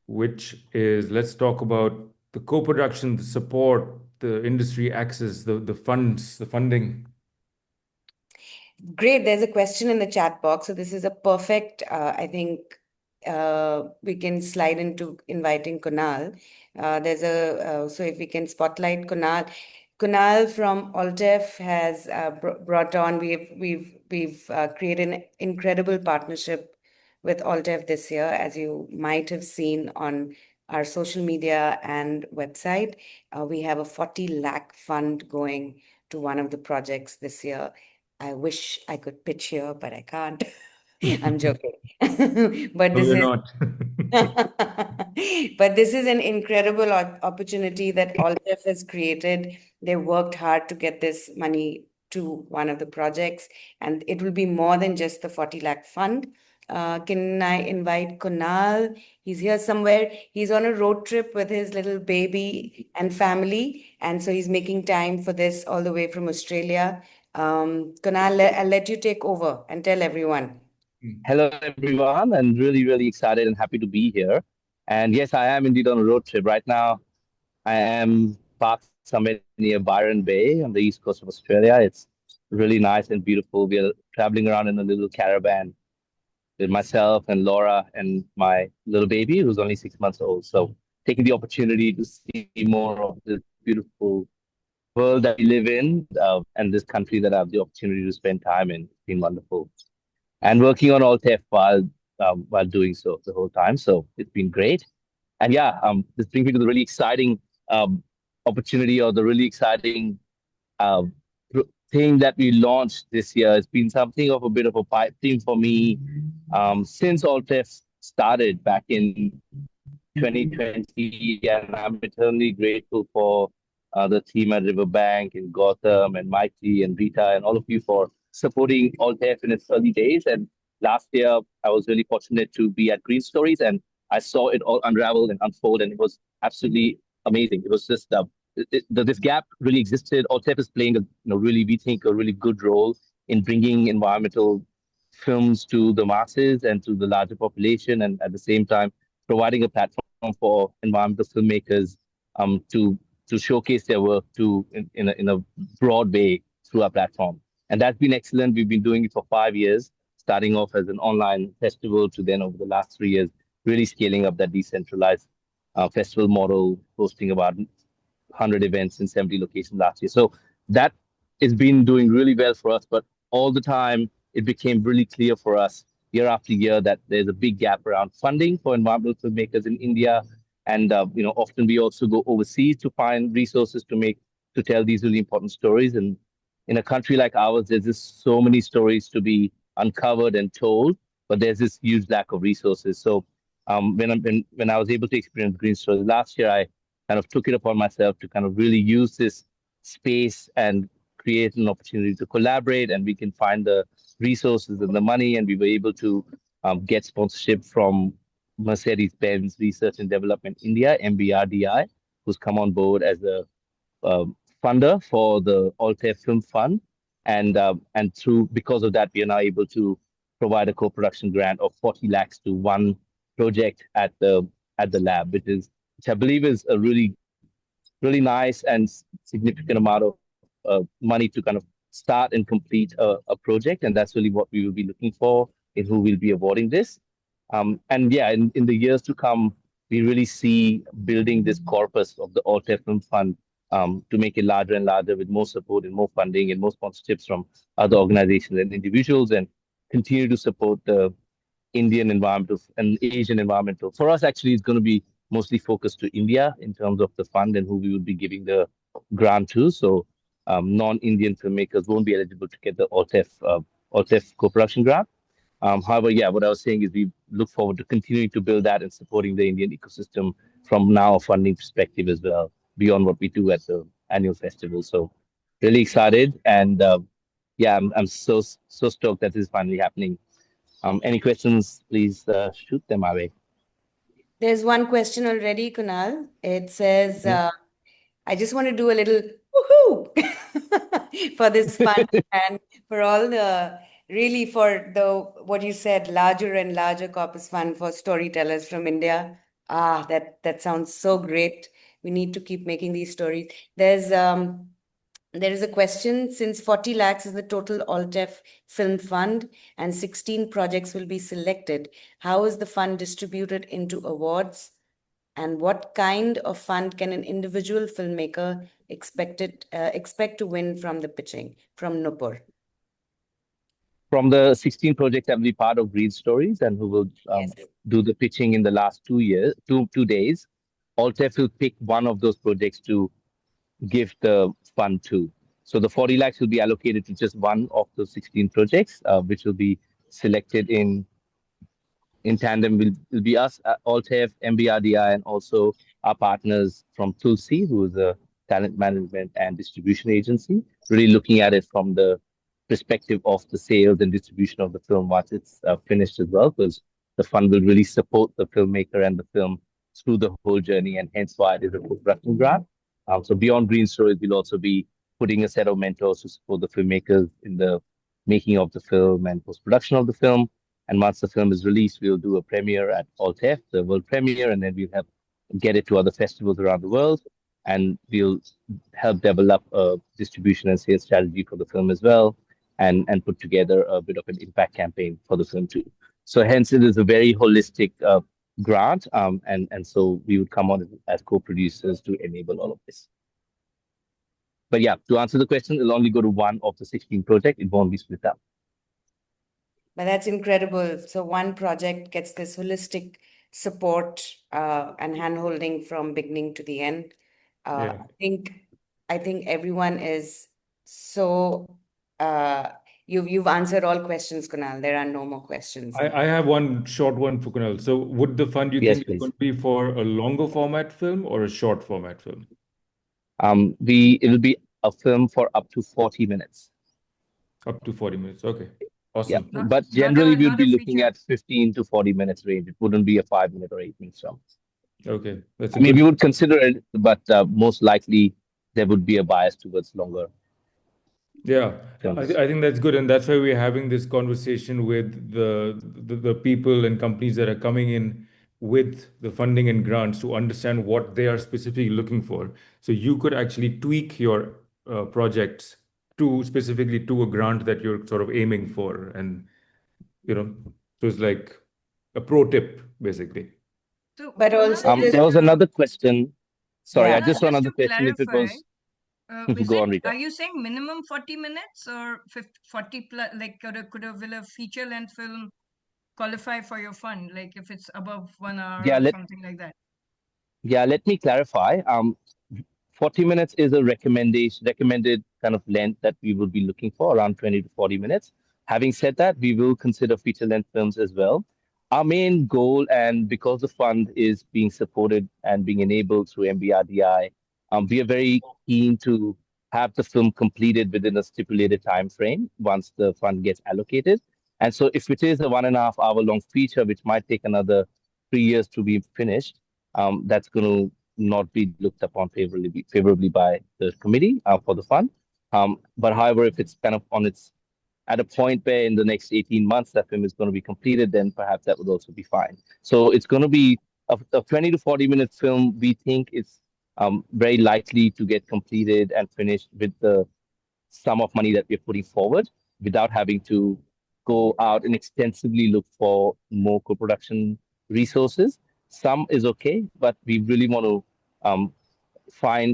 which is let's talk about the co-production, the support, the industry access, the funds, the funding. Great. There's a question in the chat box. So this is a perfect, I think we can slide into inviting Kunal. So if we can spotlight Kunal. Kunal from ALTEF has brought on, we've created an incredible partnership with ALTEF this year, as you might have seen on our social media and website. We have a 40 lakh fund going to one of the projects this year. I wish I could pitch here, but I can't. I'm joking. But No, this you're is not. but this is an incredible opportunity that Altef has created. They worked hard to get this money to one of the projects, and it will be more than just the 40 lakh fund. Can I invite Kunal? He's here somewhere. He's on a road trip with his little baby and family, and so he's making time for this all the way from Australia. Kunal, I'll let you take over and tell everyone. Hello, everyone, and really, really excited and happy to be here. And yes, I am indeed on a road trip right now. I am parked somewhere near Byron Bay on the east coast of Australia. It's really nice and beautiful. We are traveling around in a little caravan with myself and Laura and my little baby, who's only 6 months old. So, taking the opportunity to see more of this beautiful world that we live in and this country that I have the opportunity to spend time in. It's been wonderful. And working on Alt F while doing so the whole time. So it's been great. And yeah, this brings me to the really exciting um, opportunity or the really exciting uh, thing that we launched this year. It's been something of a bit of a pipe dream for me since Alt F started back in 2020, and I'm eternally grateful for the team at Riverbank and Gotham and Mikey and Rita and all of you for supporting AltF in its early days. And last year, I was really fortunate to be at Greenstories, and I saw it all unravel and unfold, and it was absolutely amazing. It was just this gap really existed. AltF is playing a really, we think, a really good role in bringing environmental films to the masses and to the larger population, and at the same time providing a platform for environmental filmmakers to showcase their work in a broad way through our platform. And that's been excellent. We've been doing it for 5 years, starting off as an online festival to then over the last 3 years, really scaling up that decentralized festival model, hosting about 100 events in 70 locations last year. So that has been doing really well for us. But all the time, it became really clear for us year after year that there's a big gap around funding for environmental filmmakers in India. And often we also go overseas to find resources to tell these really important stories. And in a country like ours, there's just so many stories to be uncovered and told, but there's this huge lack of resources. So when I was able to experience Green Stories last year, I kind of took it upon myself to kind of really use this space and create an opportunity to collaborate, and we can find the resources and the money, and we were able to get sponsorship from Mercedes-Benz Research and Development India, MBRDI, who's come on board as a um, funder for the Altair Film Fund, and through because of that, we are now able to provide a co-production grant of 40 lakhs to one project at the lab, which is which I believe is a really nice and significant amount of money to kind of start and complete a project. And that's really what we will be looking for in who will be awarding this. And yeah, in the years to come, we really see building this corpus of the ALT EFF Fund to make it larger and larger with more support and more funding and more sponsorships from other organizations and individuals, and continue to support the Indian environmental and Asian environmental. For us, actually, it's going to be mostly focused to India in terms of the fund and who we would be giving the grant to. So non-Indian filmmakers won't be eligible to get the ALTEF co-production grant. However, yeah, what I was saying is we look forward to continuing to build that and supporting the Indian ecosystem from now a funding perspective as well, beyond what we do at the annual festival. So really excited, and yeah, I'm so stoked that this is finally happening. Any questions, please shoot them my way. There's one question already, Kunal. It says, I just want to do a little woohoo for this fund and for all the, really for the, what you said, larger and larger corpus fund for storytellers from India. Ah, that sounds so great. We need to keep making these stories. There is a question, since 40 lakhs is the total ALTEF film fund and 16 projects will be selected, how is the fund distributed into awards? And what kind of fund can an individual filmmaker expect to win from the pitching? From Nupur. From the 16 projects that will be part of Greenstories and who will do the pitching in the last 2 days, ALTEF will pick one of those projects to give the fund to. So the 40 lakhs will be allocated to just one of the 16 projects, which will be selected in tandem will be us, ALTEF, MBRDI, and also our partners from Tulsi, who is a talent management and distribution agency, really looking at it from the perspective of the sales and distribution of the film once it's finished as well, because the fund will really support the filmmaker and the film through the whole journey, and hence why it is a co-production grant. So beyond Greenstories, we'll also be putting a set of mentors to support the filmmakers in the making of the film and post-production of the film. And once the film is released, we'll do a premiere at ALTEF, the world premiere, and then we'll get it to other festivals around the world. And we'll help develop a distribution and sales strategy for the film as well, and put together a bit of an impact campaign for the film too. So hence it is a very holistic grant, and so we would come on as co-producers to enable all of this. But yeah, to answer the question, it'll only go to one of the 16 projects. It won't be split up. But that's incredible. So one project gets this holistic support and handholding from beginning to the end. I think everyone is so. You've answered all questions, Kunal. There are no more questions. I have one short one for Kunal. So would the fund, you think, is going to be for a longer format film or a short format film? It will be a film for up to 40 minutes. Up to 40 minutes. Okay. Awesome. Yeah, but generally we would be looking at 15 to 40 minutes range. It wouldn't be a 5-minute or 8-minute film. Okay. I mean, we would consider it, but most likely there would be a bias towards longer. Yeah, I think that's good, and that's why we're having this conversation with the people and companies that are coming in with the funding and grants to understand what they are specifically looking for. So you could actually tweak your projects specifically to a grant that you're sort of aiming for, and so it's like a pro tip basically. So, but also there was another question. Sorry, I just saw another question. If it was. Are you saying minimum 40 minutes or 40 plus? Like, will a feature length film qualify for your fund? Like, if it's above 1 hour or something like that? Yeah, let me clarify. 40 minutes is a recommended kind of length that we will be looking for, around 20 to 40 minutes. Having said that, we will consider feature length films as well. Our main goal, and because the fund is being supported and being enabled through MBRDI, we are very keen to have the film completed within a stipulated time frame once the fund gets allocated. And so if it is a 1.5 hour long feature, which might take another 3 years to be finished, that's going to not be looked upon favorably by the committee for the fund. But however, if it's kind of at a point where in the next 18 months that film is going to be completed, then perhaps that would also be fine. So it's going to be a 20 to 40-minute film, we think it's very likely to get completed and finished with the sum of money that we're putting forward without having to go out and extensively look for more co-production resources. Some is okay, but we really want to um,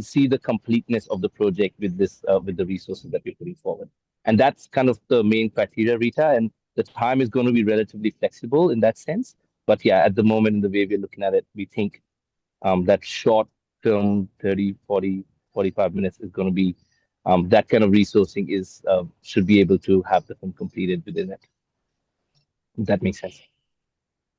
see the completeness of the project with the resources that we're putting forward. And that's kind of the main criteria, Rita. And the time is going to be relatively flexible in that sense. But yeah, at the moment, in the way we're looking at it, we think that short film, 30, 40, 45 minutes is going to be that kind of resourcing is should be able to have the film completed within it. If that makes sense.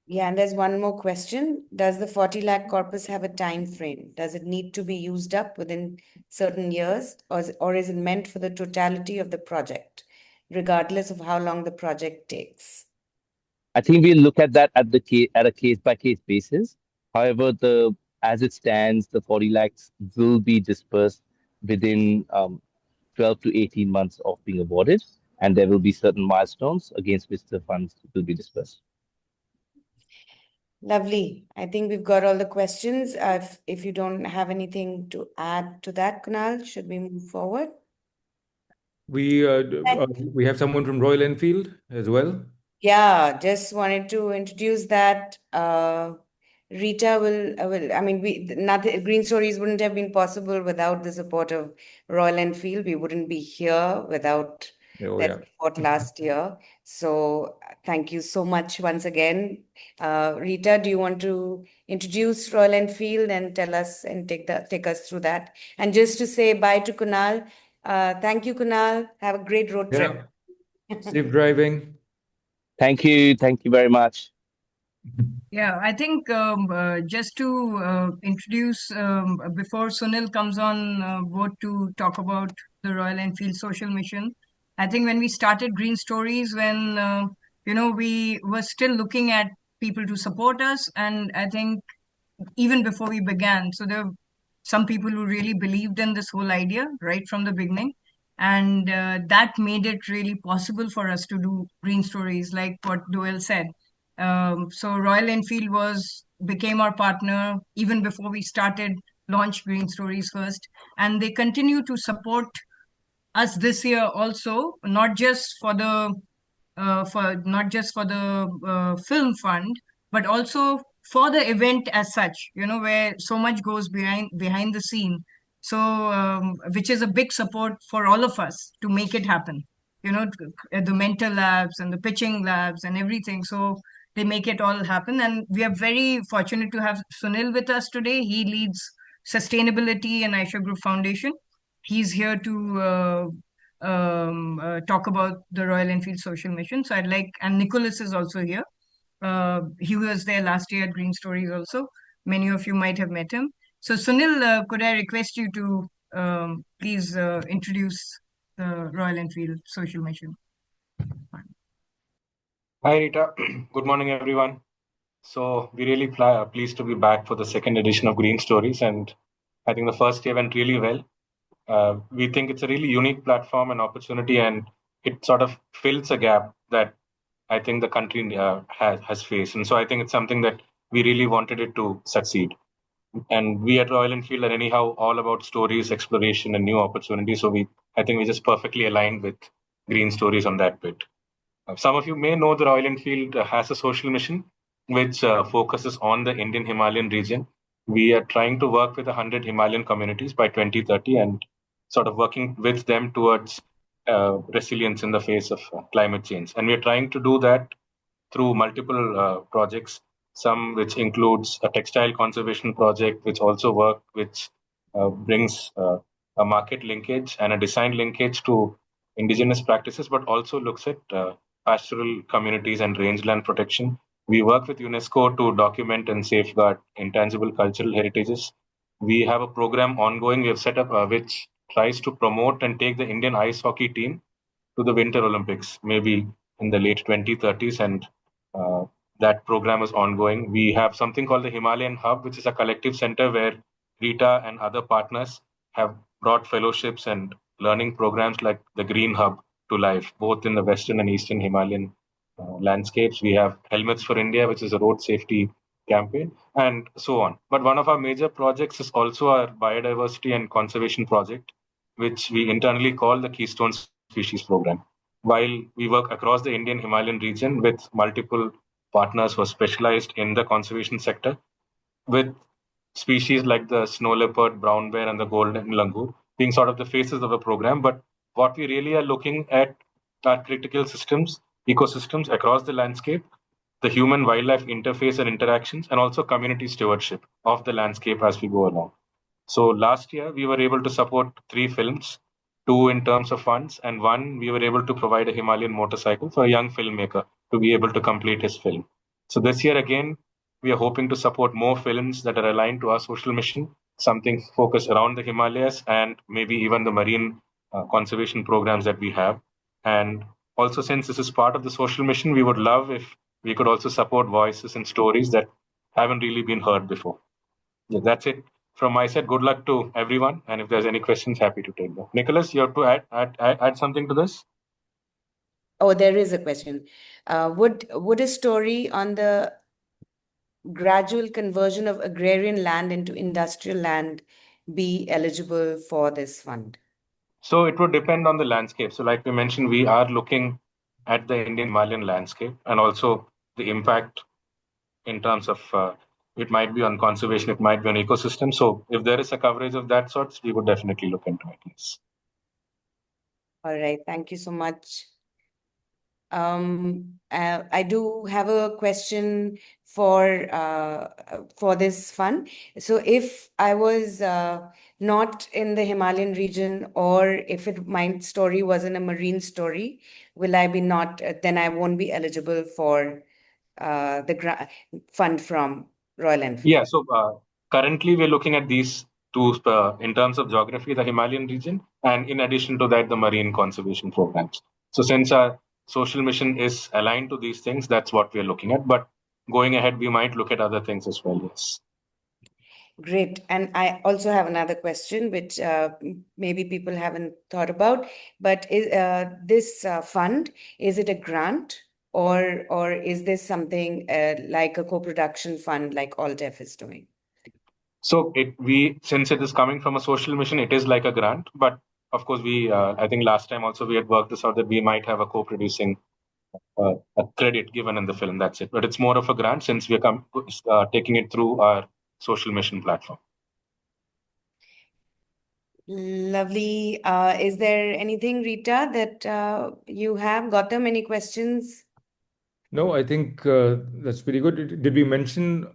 Yeah, and there's one more question. Does the 40 lakh corpus have a time frame? Does it need to be used up within certain years, or is it meant for the totality of the project, regardless of how long the project takes? I think we look at that at a case by case basis. However, the as it stands, the 40 lakhs will be dispersed within 12 to 18 months of being awarded, and there will be certain milestones against which the funds will be dispersed. Lovely. I think we've got all the questions. If you don't have anything to add to that, Kunal, should we move forward? We have someone from Royal Enfield as well. Yeah, just wanted to introduce that. Rita I mean, Greenstories wouldn't have been possible without the support of Royal Enfield. We wouldn't be here without that support last year. So thank you so much once again. Rita, do you want to introduce Royal Enfield and tell us and take us through that? And just to say bye to Kunal. Thank you, Kunal. Have a great road trip. Safe driving. Thank you. Thank you very much. Yeah, I think just to introduce before Sunil comes on board to talk about the Royal Enfield social mission. I think when we started Greenstories, when we were still looking at people to support us, and I think even before we began, so there were some people who really believed in this whole idea right from the beginning, and that made it really possible for us to do Greenstories, like what Doyle said. So Royal Enfield became our partner even before we started launch Greenstories first, and they continue to support us this year also, not just for the film fund, but also for the event as such. Where so much goes behind the scene. So which is a big support for all of us to make it happen. The mentor labs and the pitching labs and everything. So they make it all happen. And we are very fortunate to have Sunil with us today. He leads sustainability and Aisha Group Foundation. He's here to talk about the Royal Enfield social mission. So and Nicholas is also here. He was there last year at Greenstories also. Many of you might have met him. So Sunil, could I request you to please introduce the Royal Enfield social mission? Hi Rita, good morning everyone. So we're really pleased to be back for the second edition of Greenstories, and I think the first year went really well. We think it's a really unique platform and opportunity, and it sort of fills a gap that I think the country has faced. And so I think it's something that we really wanted it to succeed. And we at Royal Enfield are anyhow all about stories, exploration, and new opportunities. So I think we just perfectly aligned with Greenstories on that bit. Some of you may know the Royal Enfield has a social mission which focuses on the Indian Himalayan region. We are trying to work with 100 Himalayan communities by 2030 and sort of working with them towards resilience in the face of climate change. And we are trying to do that through multiple projects, some which includes a textile conservation project, which also which brings a market linkage and a design linkage to indigenous practices, but also looks at pastoral communities and rangeland protection. We work with UNESCO to document and safeguard intangible cultural heritages. We have a program ongoing we have set up which tries to promote and take the Indian ice hockey team to the Winter Olympics, maybe in the late 2030s, and that program is ongoing. We have something called the Himalayan Hub, which is a collective center where Rita and other partners have brought fellowships and learning programs like the Green Hub to life, both in the Western and Eastern Himalayan landscapes. We have Helmets for India, which is a road safety campaign, and so on. But one of our major projects is also our biodiversity and conservation project, which we internally call the Keystone Species Program. While we work across the Indian Himalayan region with multiple partners who are specialized in the conservation sector, with species like the snow leopard, brown bear, and the golden langur being sort of the faces of the program. But what we really are looking at are critical systems, ecosystems across the landscape, the human wildlife interface and interactions, and also community stewardship of the landscape as we go along. So last year, we were able to support 3 films, two in terms of funds, and one we were able to provide a Himalayan motorcycle for a young filmmaker to be able to complete his film. So this year again, we are hoping to support more films that are aligned to our social mission, something focused around the Himalayas and maybe even the marine conservation programs that we have. And also, since this is part of the social mission, we would love if we could also support voices and stories that haven't really been heard before. Yeah, that's it from my side. Good luck to everyone. And if there's any questions, happy to take them. Nicholas, you have to add something to this? Oh, there is a question. Would a story on the gradual conversion of agrarian land into industrial land be eligible for this fund? So it would depend on the landscape. So like we mentioned, we are looking at the Indian Himalayan landscape and also the impact in terms of it might be on conservation, it might be on ecosystem. So if there is a coverage of that sorts, we would definitely look into it. Yes. All right, thank you so much. I do have a question for this fund. So if I was not in the Himalayan region, or if my story wasn't a marine story, will I be not? Then I won't be eligible for the fund from Royal Enfield. Yeah. So currently we're looking at these two in terms of geography, the Himalayan region, and in addition to that, the marine conservation programs. So since our social mission is aligned to these things, that's what we're looking at. But going ahead, we might look at other things as well. Yes. Great. And I also have another question, which maybe people haven't thought about, but this fund, is it a grant, or is this something like a co-production fund like ALT EFF is doing? So since it is coming from a social mission, it is like a grant. But of course, I think last time also we had worked this out that we might have a co-producing a credit given in the film. That's it. But it's more of a grant since we are taking it through our social mission platform. Lovely. Is there anything, Rita, that you have? Gautam, any questions? No, I think that's pretty good. Did we mention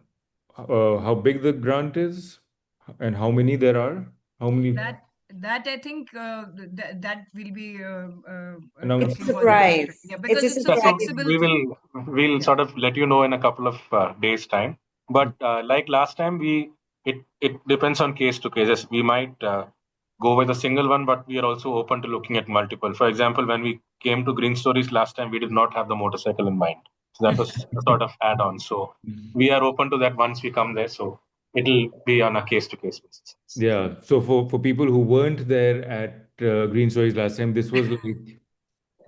how big the grant is and how many there are? How many That I think that will be announced? It's a talking about that. surprise. Yeah, It's because a it's a Yeah, so surprise. flexibility. we'll Yeah. sort of let you know in a couple of days' time. But like last time, it depends on case to cases. We might go with a single one, but we are also open to looking at multiple. For example, when we came to Greenstories last time, we did not have the motorcycle in mind, so that was a sort of add-on. So we are open to that once we come there. So it'll be on a case-to-case basis. Yeah. So for people who weren't there at Greenstories last time, this was like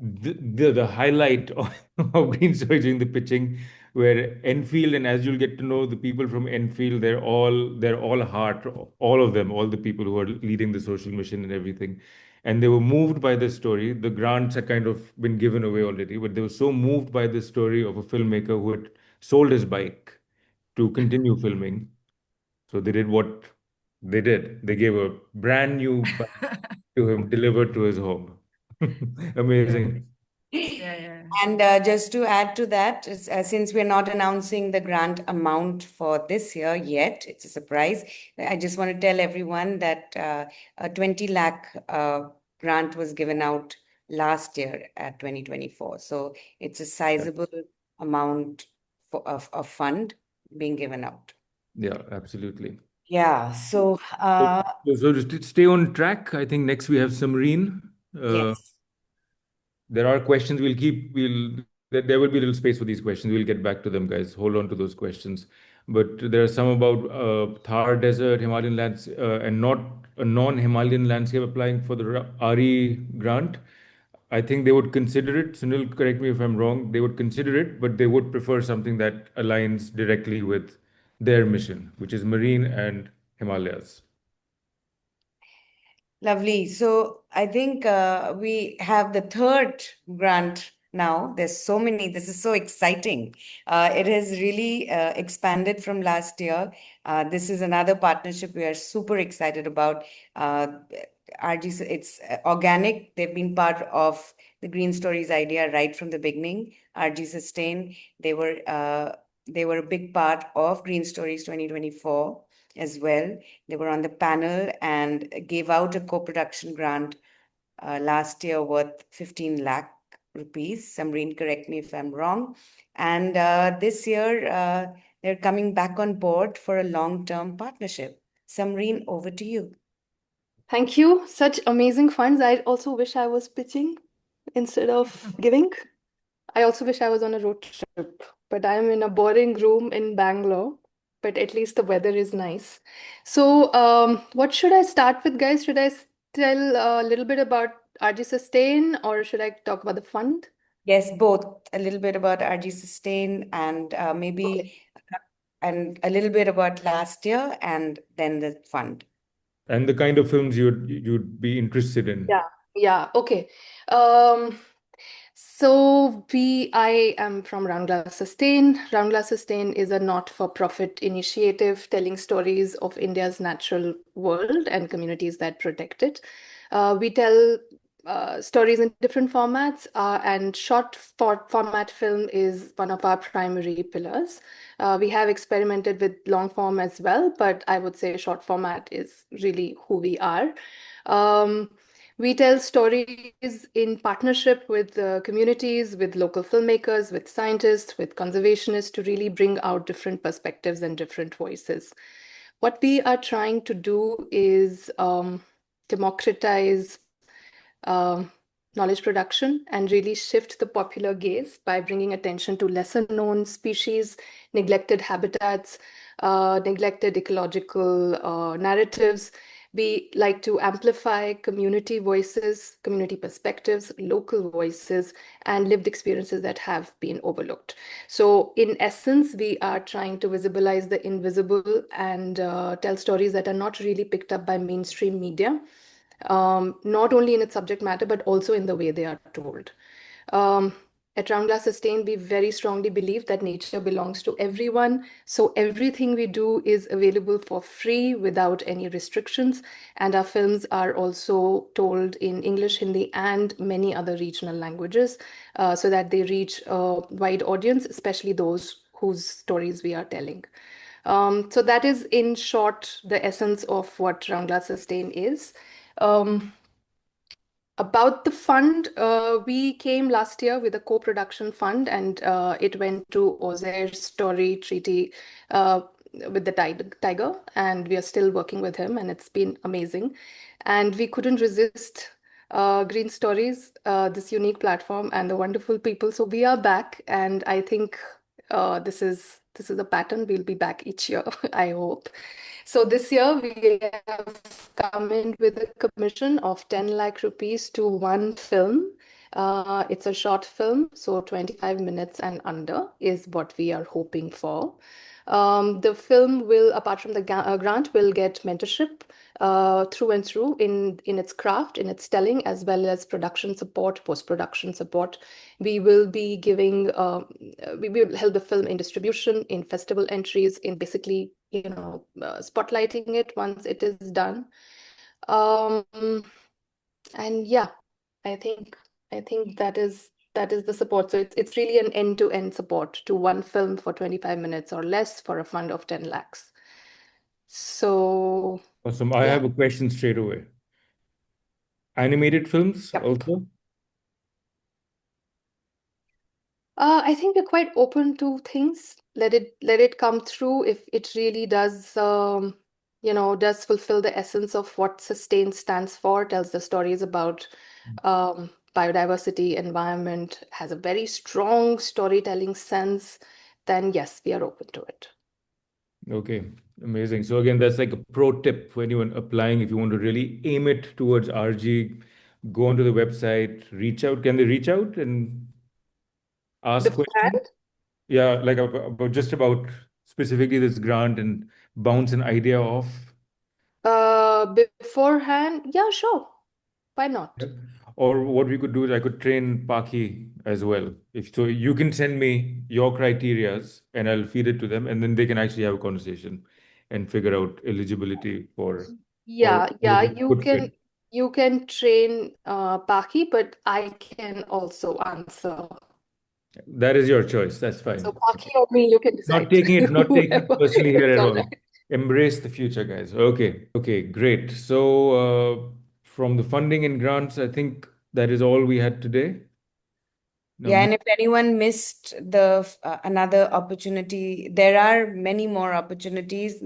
the highlight of Greenstories during the pitching, where Enfield, and as you'll get to know the people from Enfield, they're all heart, all of them, all the people who are leading the social mission and everything. And they were moved by this story. The grants had kind of been given away already, but they were so moved by this story of a filmmaker who had sold his bike to continue filming. So they did what they did. They gave a brand new bike to him, delivered to his home. Amazing. Yeah. And just to add to that, since we're not announcing the grant amount for this year yet, it's a surprise. I just want to tell everyone that a 20 lakh grant was given out last year at 2024. So it's a sizable amount of fund being given out. Yeah, absolutely. Yeah. So So just to stay on track, I think next we have Samreen. yes. There are questions there will be a little space for these questions. We'll get back to them, guys. Hold on to those questions. But there are some about Thar Desert, Himalayan lands, and not a non-Himalayan landscape applying for the RE grant. I think they would consider it. Sunil, correct me if I'm wrong. They would consider it, but they would prefer something that aligns directly with their mission, which is Marine and Himalayas. Lovely. So I think we have the third grant now. There's so many. This is so exciting. It has really expanded from last year. This is another partnership we are super excited about. RG, it's organic. They've been part of the Greenstories idea right from the beginning. RG Sustain, they were a big part of Greenstories 2024 as well. They were on the panel and gave out a co-production grant last year worth 15 lakh rupees. Samreen, correct me if I'm wrong. And this year, they're coming back on board for a long-term partnership. Samreen, over to you. Thank you. Such amazing funds. I also wish I was pitching instead of giving. I also wish I was on a road trip, but I'm in a boring room in Bangalore, but at least the weather is nice. So, what should I start with, guys? Should I tell a little bit about RG Sustain or should I talk about the fund? Yes, both. A little bit about RG Sustain and maybe and a little bit about last year and then the fund. And the kind of films you'd be interested in. Yeah, okay. I am from Roundglass Sustain. Roundglass Sustain is a not-for-profit initiative telling stories of India's natural world and communities that protect it. We tell stories in different formats, and short format film is one of our primary pillars. We have experimented with long form as well, but I would say short format is really who we are. We tell stories in partnership with communities, with local filmmakers, with scientists, with conservationists to really bring out different perspectives and different voices. What we are trying to do is democratize knowledge production and really shift the popular gaze by bringing attention to lesser known species, neglected habitats, neglected ecological narratives. We like to amplify community voices, community perspectives, local voices, and lived experiences that have been overlooked. So in essence, we are trying to visibilize the invisible and tell stories that are not really picked up by mainstream media, not only in its subject matter, but also in the way they are told. At Roundglass Sustain, we very strongly believe that nature belongs to everyone. So everything we do is available for free without any restrictions. And our films are also told in English, Hindi, and many other regional languages so that they reach a wide audience, especially those whose stories we are telling. So that is, in short, the essence of what Roundglass Sustain is. About the fund, we came last year with a co-production fund, and it went to Ozer's Story Treaty with the tiger, and we are still working with him, and it's been amazing. And we couldn't resist Greenstories, this unique platform, and the wonderful people. So we are back, and I think this is a pattern. We'll be back each year, I hope. So this year we have come in with a commission of 10 lakh rupees to one film. It's a short film, so 25 minutes and under is what we are hoping for. The film will, apart from the grant, will get mentorship through and through in its craft, in its telling, as well as production support, post-production support. We will be giving, we will help the film in distribution, in festival entries, in basically, spotlighting it once it is done. And yeah, I think that is the support. So it's really an end-to-end support to one film for 25 minutes or less for a fund of 10 lakhs. So Awesome. I have a question straight away. Animated films also? I think we're quite open to things. Let it come through if it really does, does fulfill the essence of what Sustain stands for, tells the stories about biodiversity, environment, has a very strong storytelling sense, then yes, we are open to it. Okay, amazing. So again, that's like a pro tip for anyone applying. If you want to really aim it towards RG, go onto the website, reach out. Can they reach out and ask questions? Yeah, like just about specifically this grant and bounce an idea off? Beforehand, yeah, sure. Why not? Yeah. Or what we could do is I could train Paakhi as well. If so, you can send me your criterias and I'll feed it to them, and then they can actually have a conversation and figure out eligibility for Yeah, or yeah, if it could fit. you can train Paakhi, but I can also answer. That is your choice. That's So fine. Paakhi or me, you can Not decide. taking it Whoever, personally here it's at all all. right. Embrace the future, guys. Okay, great. So, from the funding and grants, I think that is all we had today. Now, Yeah, and if anyone missed the another opportunity, there are many more opportunities.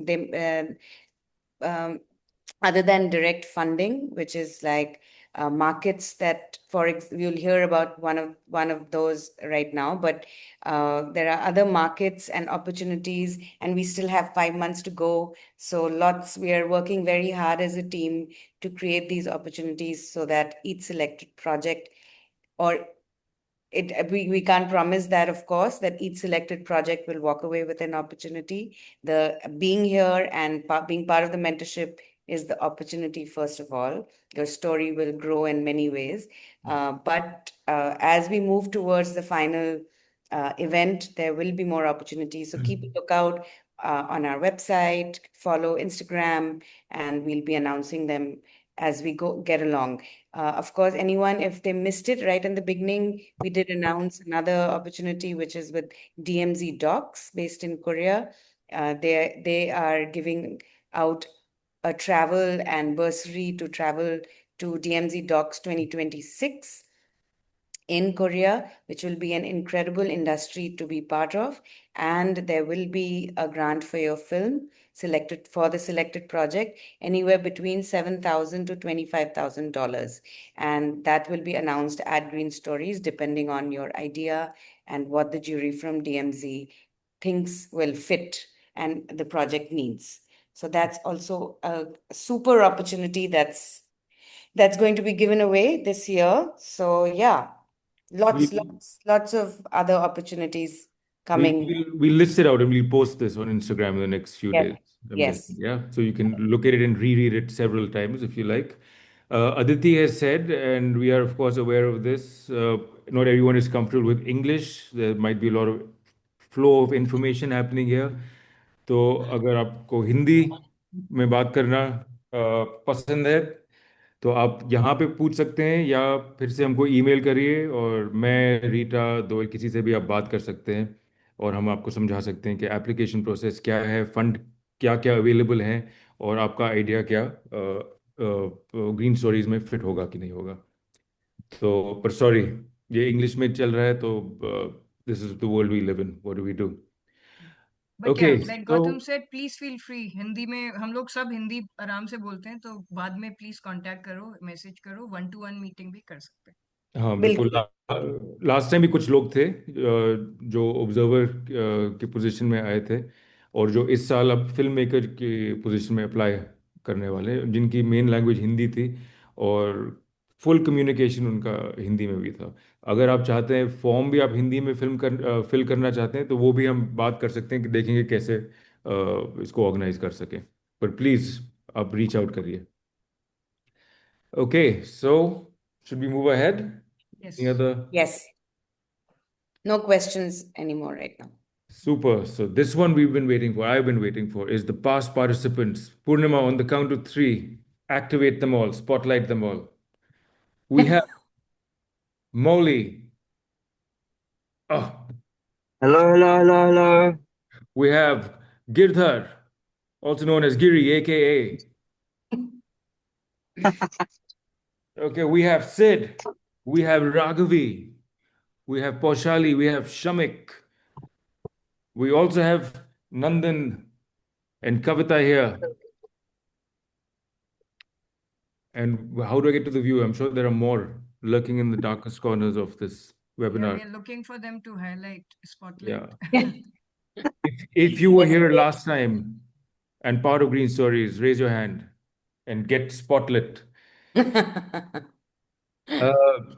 Other than direct funding, which is like markets that, you'll hear about one of those right now. But there are other markets and opportunities, and we still have 5 months to go. So we are working very hard as a team to create these opportunities so that each selected project or we can't promise that, of course, that each selected project will walk away with an opportunity. The being here and being part of the mentorship is the opportunity. First of all, your story will grow in many ways, but as we move towards the final event, there will be more opportunities. So keep a lookout on our website, follow Instagram, and we'll be announcing them as we get along. Of course, anyone, if they missed it right in the beginning, we did announce another opportunity, which is with DMZ Docs based in Korea. They are giving out a travel and bursary to travel to DMZ Docs 2026 in Korea, which will be an incredible industry to be part of. And there will be a grant for your film selected for the selected project, anywhere between $7,000 to $25,000. And that will be announced at Greenstories, depending on your idea and what the jury from DMZ thinks will fit and the project needs. So that's also a super opportunity that's going to be given away this year. So yeah, lots, we, lots of other opportunities We'll, coming. we'll list it out and we'll post this on Instagram in the next few Yes, days, I'm guessing. yes. Yeah. So you can look at it and reread it several times if you like. Aditi has said, and we are of course aware of this, not everyone is comfortable with English. There might be a lot of flow of information happening here. तो अगर आपको हिंदी में बात करना पसंद है तो आप यहाँ पे पूछ सकते हैं या फिर से हमको ईमेल करिए और मैं रीटा दोल किसी से भी आप बात कर सकते हैं और हम आपको समझा सकते हैं कि एप्लीकेशन प्रोसेस क्या है, फंड क्या क्या अवेलेबल हैं और आपका आइडिया क्या ग्रीन स्टोरीज में फिट होगा कि नहीं होगा। तो पर सॉरी, ये इंग्लिश में चल रहा है तो this is the world we live in, what do we do. But या okay like so Gautam said, please feel free. Hindi में हम लोग सब हिंदी आराम से बोलते हैं, तो बाद में प्लीज कांटेक्ट करो, मैसेज करो, 1-to-1 मीटिंग भी कर सकते हैं। हाँ बिल्कुल। बिल्कुल। लास्ट टाइम भी कुछ लोग थे जो ऑब्जर्वर की पोजीशन में आए थे और जो इस साल अब फिल्म मेकर की पोजीशन में अप्लाई करने वाले, जिनकी मेन लैंग्वेज हिंदी थी और फुल कम्युनिकेशन उनका हिंदी में भी था। अगर आप चाहते हैं फॉर्म भी आप हिंदी में फिल करना चाहते हैं तो वो भी हम बात कर सकते हैं कि देखेंगे कैसे इसको ऑर्गेनाइज कर सकें, पर प्लीज़ आप रीच आउट करिए। Okay, so should we move ahead? Any yes. other? Yes. No questions anymore right now. Super. So this one we've been waiting for, I've been waiting for, is the past participants. Purnima, on the count of three, activate them all, spotlight them all. We have Molly. Oh, Hello, hello, hello, hello. we have Girdhar, also known as Giri, aka. Okay, we have Sid, we have Raghavi, we have Poshali, we have Shamik. We also have Nandan and Kavita here. And how do I get to the view? I'm sure there are more lurking in the darkest corners of this Yeah, webinar. we are looking for them to highlight, spotlight. Yeah. If you were here last time and part of Green Stories, raise your hand and get spotlit.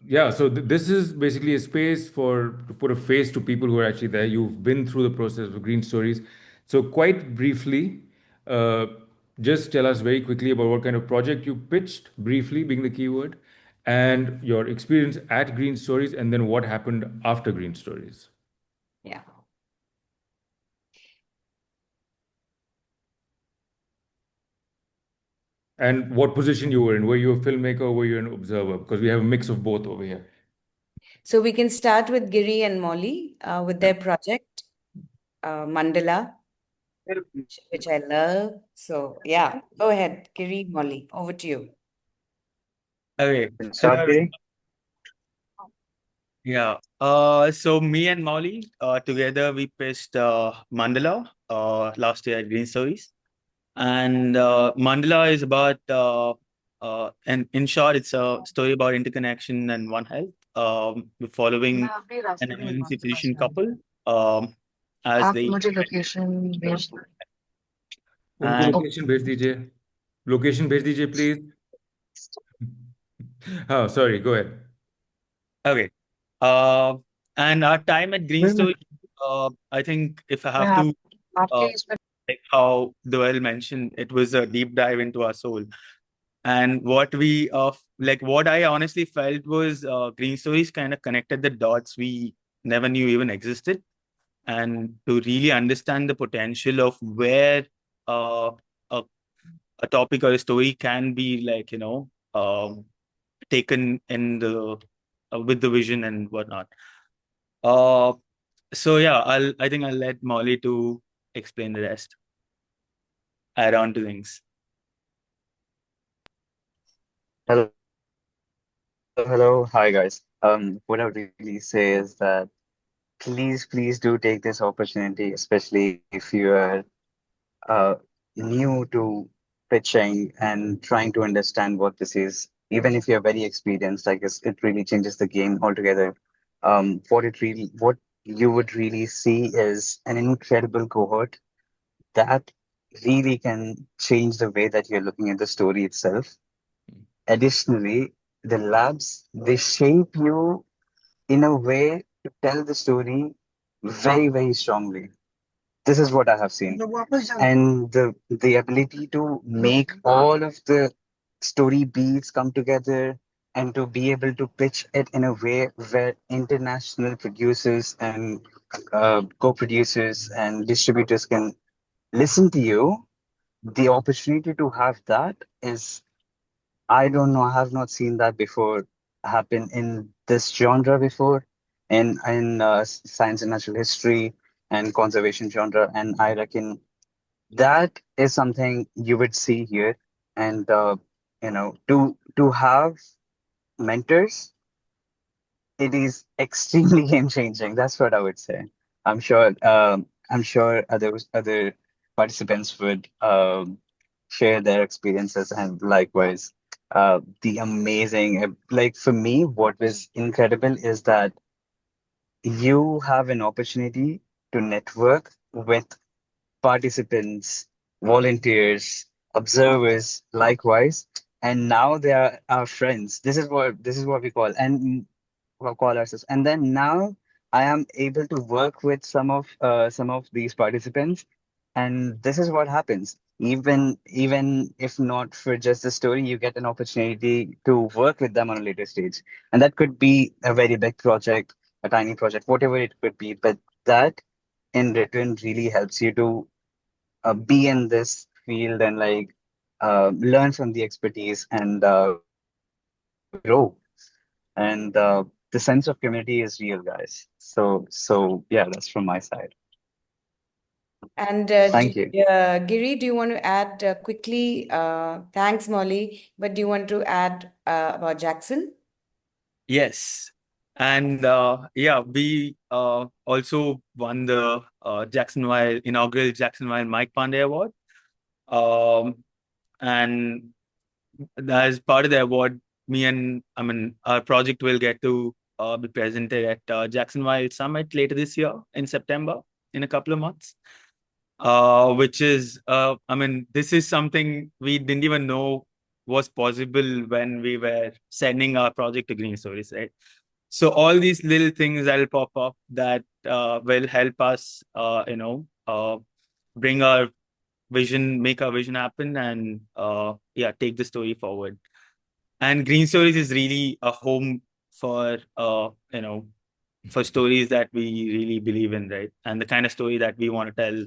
Yeah, so this is basically a space to put a face to people who are actually there. You've been through the process of Green Stories. So quite briefly, uh, just tell us very quickly about what kind of project you pitched, briefly being the keyword, and your experience at Greenstories, and then what happened after Greenstories. Yeah. And what position you were in? Were you a filmmaker or were you an observer? Because we have a mix of both over here. So we can start with Giri and Molly with their project, Mandala, which I love. So yeah, go ahead, Giri, Molly, over to you. Okay. Start, Giri. Yeah. So me and Molly, together we pitched Mandala last year at Greenstories. And Mandala is about, and in short, it's a story about interconnection and One Health. We're following an emergency physician couple as they. उनको And location भेज दीजिए. Location भेज दीजिए, please. Oh, sorry. Go ahead. okay. And our time at Greenstories, I think if I have to, like how Doyle mentioned, it was a deep dive into our soul. And what we what I honestly felt was Greenstories kind of connected the dots we never knew even existed, and to really understand the potential of where uh, a, a topic or a story can be taken in the with the vision and whatnot. So yeah, I think I'll let Molly to explain the rest. Add on to things. Hello. Hi, guys. What I would really say is that please do take this opportunity, especially if you are uh, new to pitching and trying to understand what this is. Even if you're very experienced, I guess it really changes the game altogether. What you would really see is an incredible cohort that really can change the way that you're looking at the story itself. Additionally, the labs, they shape you in a way to tell the story very strongly. This is what I have seen. And the ability to make all of the story beats come together and to be able to pitch it in a way where international producers and co-producers and distributors can listen to you, the opportunity to have that is, I don't know, I have not seen that before happen in this genre before, in science and natural history and conservation genre, and I reckon that is something you would see here. And to have mentors, it is extremely game changing. That's what I would say. I'm sure other participants would share their experiences, and likewise, the amazing like for me, what was incredible is that you have an opportunity to network with participants, volunteers, observers, likewise, and now they are our friends. This is what we call ourselves. And then now I am able to work with some of these participants, and this is what happens. Even if not for just the story, you get an opportunity to work with them on a later stage, and that could be a very big project, a tiny project, whatever it could be. But that in return really helps you to be in this field and learn from the expertise and grow. And the sense of community is real, guys. So yeah, that's from my side. And Thank you. Giri, do you want to add quickly? Thanks, Molly. But do you want to add about Jackson? Yes. And yeah, we also won the inaugural Jacksonville Mike Pandey Award. And as part of the award, our project will get to be presented at Jacksonville Summit later this year in September, in a couple of months. Which is, this is something we didn't even know was possible when we were sending our project to Greenstories, right? So all these little things that'll pop up that will help us, bring our vision, make our vision happen, and yeah, take the story forward. And Greenstories is really a home for for stories that we really believe in, right? And the kind of story that we want to tell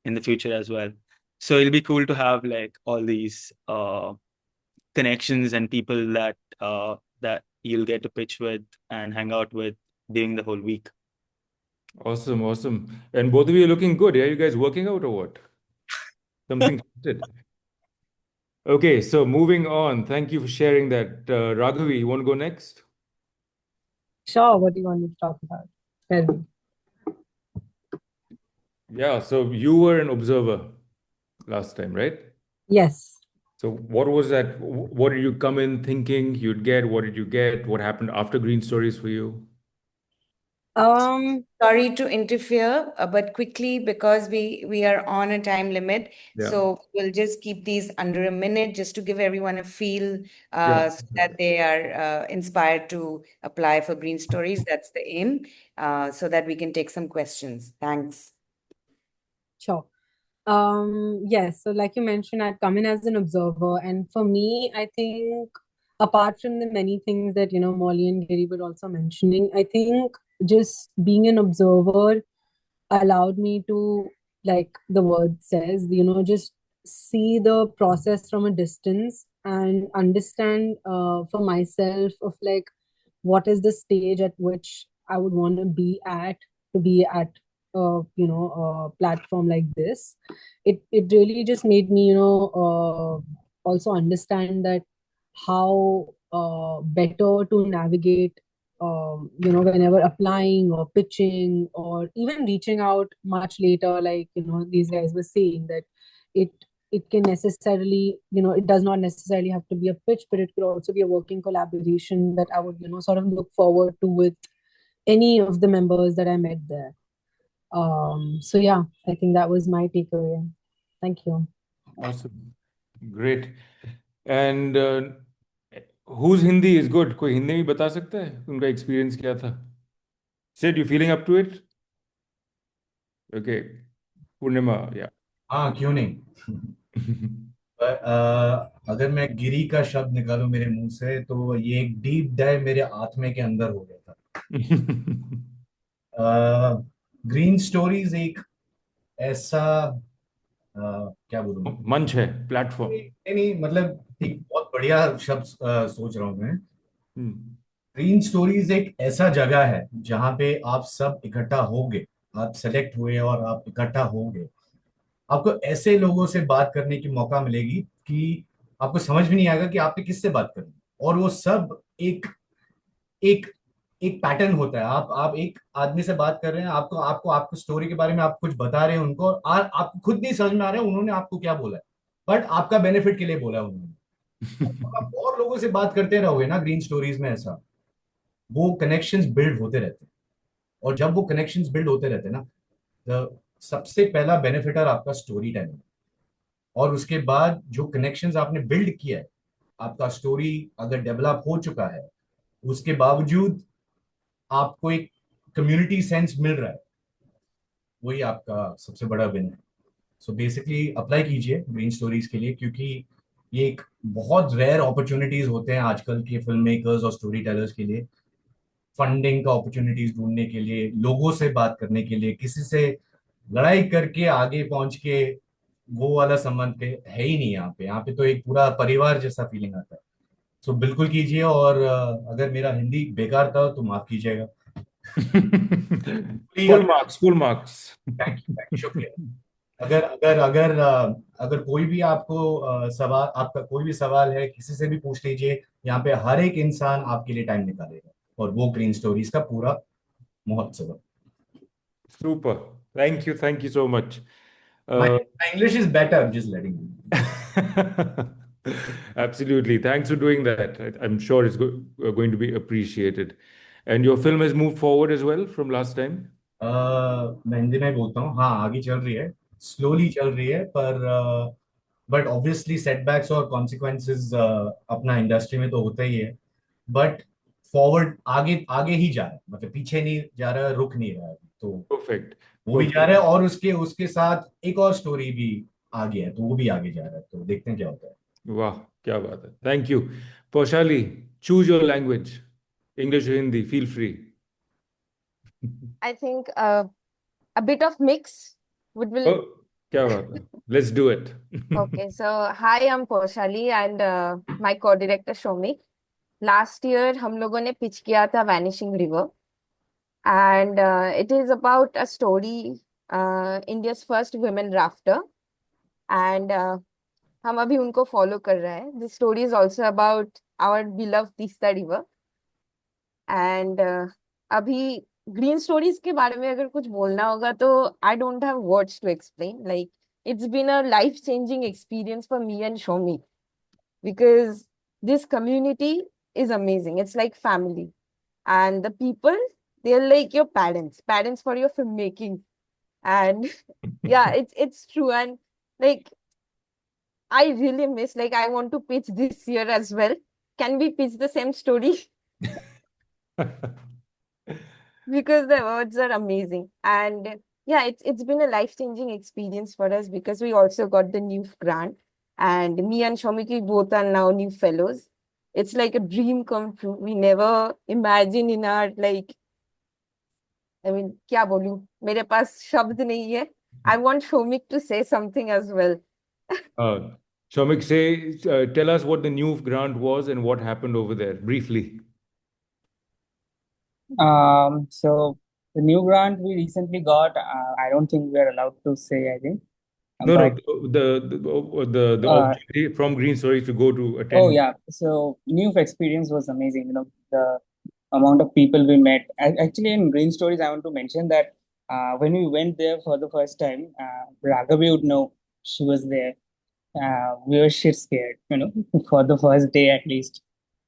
in the future as well. So it'll be cool to have like all these connections and people that you'll get to pitch with and hang out with during the whole week. Awesome, awesome. And both of you are looking good. Are you guys working out or what? Something did. Okay, so moving on. Thank you for sharing that. Raghavi, you want to go next? Sure, what do you want me to talk about? Tell me. Yeah, so you were an observer last time, right? Yes. So what was that? What did you come in thinking you'd get? What did you get? What happened after Greenstories for you? Sorry to interfere, but quickly, because we are on a time limit, Yeah. so we'll just keep these under a minute just to give everyone a feel Yeah. so that they are inspired to apply for Greenstories. That's the aim, so that we can take some questions. Thanks. Sure. Yes, so like you mentioned, I'd come in as an observer, and for me, I think apart from the many things that, Molly and Gary were also mentioning, I think just being an observer allowed me to, like the word says, just see the process from a distance and understand for myself of like what is the stage at which I would want to be at a platform like this. It really just made me also understand that how better to navigate whenever applying or pitching or even reaching out much later, like, these guys were saying that it it can necessarily, it does not necessarily have to be a pitch, but it could also be a working collaboration that I would, sort of look forward to with any of the members that I met there. So yeah, I think that was my takeaway. Thank you. Awesome. Great. And whose Hindi is good? कोई हिंदी में बता सकता है उनका experience क्या था? Sid, you feeling up to it? Okay. Purnima, yeah. हाँ क्यों नहीं अगर मैं गिरी का शब्द निकालूं मेरे मुंह से तो ये एक डीप डाइव मेरे आत्मे के अंदर हो गया था ग्रीन स्टोरीज एक ऐसा क्या बोलूं मंच है, प्लेटफॉर्म। नहीं मतलब एक बहुत बढ़िया शब्द सोच रहा हूं मैं। ग्रीन स्टोरीज एक ऐसा जगह है जहां पे आप सब इकट्ठा होगे, आप सेलेक्ट हुए और आप इकट्ठा होगे, आपको ऐसे लोगों से बात करने की मौका मिलेगी कि आपको समझ भी नहीं आएगा कि आपने किससे बात करनी, और वो सब एक एक एक पैटर्न होता है। आप एक आदमी से बात कर रहे हैं, आपको आपको आपको स्टोरी के बारे में आप कुछ बता रहे हैं उनको, और आपको खुद नहीं समझ में आ रहा है उन्होंने आपको क्या बोला है, बट आपका बेनिफिट के लिए बोला है उन्होंने। आप और लोगों से बात करते रहोगे ना ग्रीन स्टोरीज में, ऐसा वो कनेक्शंस बिल्ड होते रहते हैं, और जब वो कनेक्शंस बिल्ड होते रहते हैं ना, तो सबसे पहला बेनिफिटर आपका स्टोरी टेलिंग, और उसके बाद जो कनेक्शंस आपने बिल्ड किया है, आपका स्टोरी अगर डेवलप हो चुका है, उसके बावजूद आपको एक कम्युनिटी सेंस मिल रहा है, वही आपका सबसे बड़ा विन है। सो बेसिकली अप्लाई कीजिए ग्रीन स्टोरीज के लिए, क्योंकि ये एक बहुत रेयर अपॉर्चुनिटीज होते हैं आजकल के फिल्म मेकर्स और स्टोरी टेलर्स के लिए, फंडिंग का अपॉर्चुनिटीज ढूंढने के लिए, लोगों से बात करने के लिए, किसी से लड़ाई करके आगे पहुंच के वो वाला संबंध के है ही नहीं यहाँ पे। यहाँ पे तो एक पूरा परिवार जैसा फीलिंग आता है। सो बिल्कुल कीजिए, और अगर मेरा हिंदी बेकार था तो माफ कीजिएगा। Full marks. थैंक यू, शुक्रिया। अगर अगर अगर अगर कोई भी आपको सवाल, आपका कोई भी सवाल है, किसी से भी पूछ लीजिए, यहाँ पे हर एक इंसान आपके लिए टाइम निकालेगा, और वो ग्रीन स्टोरीज का पूरा महोत्सव है। Super. Thank you so much. My English is better, I'm just letting you. Absolutely. Thanks for doing that. I'm sure it's going to be appreciated. And your film has moved forward as well from last time? मैं हिंदी में बोलता हूँ, हाँ आगे चल रही है, slowly चल रही है, पर बट ऑब्वियसली सेटबैक्स और कॉन्सिक्वेंसेस अपना इंडस्ट्री में तो होता ही है, बट फॉरवर्ड आगे आगे ही जा रहा है, मतलब पीछे नहीं जा रहा है, रुक नहीं रहा है। तो परफेक्ट। वो भी जा रहा है, और उसके उसके साथ एक और स्टोरी भी आ गया है, तो वो भी आगे जा रहा है, तो देखते हैं क्या होता है। वाह, क्या बात है, thank you. Poushali, choose your language, English, Hindi, feel free. I think a bit of mix would oh, will. क्या बात है, let's do it. Okay, so hi, I'm Paushali and my co-director Shomik. Last year हम लोगों ने pitch किया था Vanishing River and it is about a story, India's first women rafter and हम अभी उनको follow कर रहे हैं. This story is also about our beloved Tista River and अभी ग्रीन स्टोरीज के बारे में अगर कुछ बोलना होगा तो I don't have words to explain. Like it's been a life-changing experience for me and Shomi because this community is amazing. It's like family, and the people, they're like your parents for your filmmaking, and yeah, it's true. And like I really miss, like I want to pitch this year as well. Can we pitch the same story? Because the words are amazing. And yeah, it's been a life-changing experience for us because we also got the new grant. And me and Shomiki both are now new fellows. It's like a dream come true. We never imagined in our like, I mean, क्या बोलूं? मेरे पास शब्द नहीं है. I want Shomik to say something as well. Shomik, tell us what the new grant was and what happened over there, briefly. So the new grant we recently got, I don't think we are allowed to say, I think. No, But the opportunity from Greenstories to go to oh attend. yeah, so new experience was amazing. You know, the amount of people we met. Actually, in Greenstories, I want to mention that when we went there for the first time, Raghavi would know she was there. We were shit scared, you know, for the first day at least.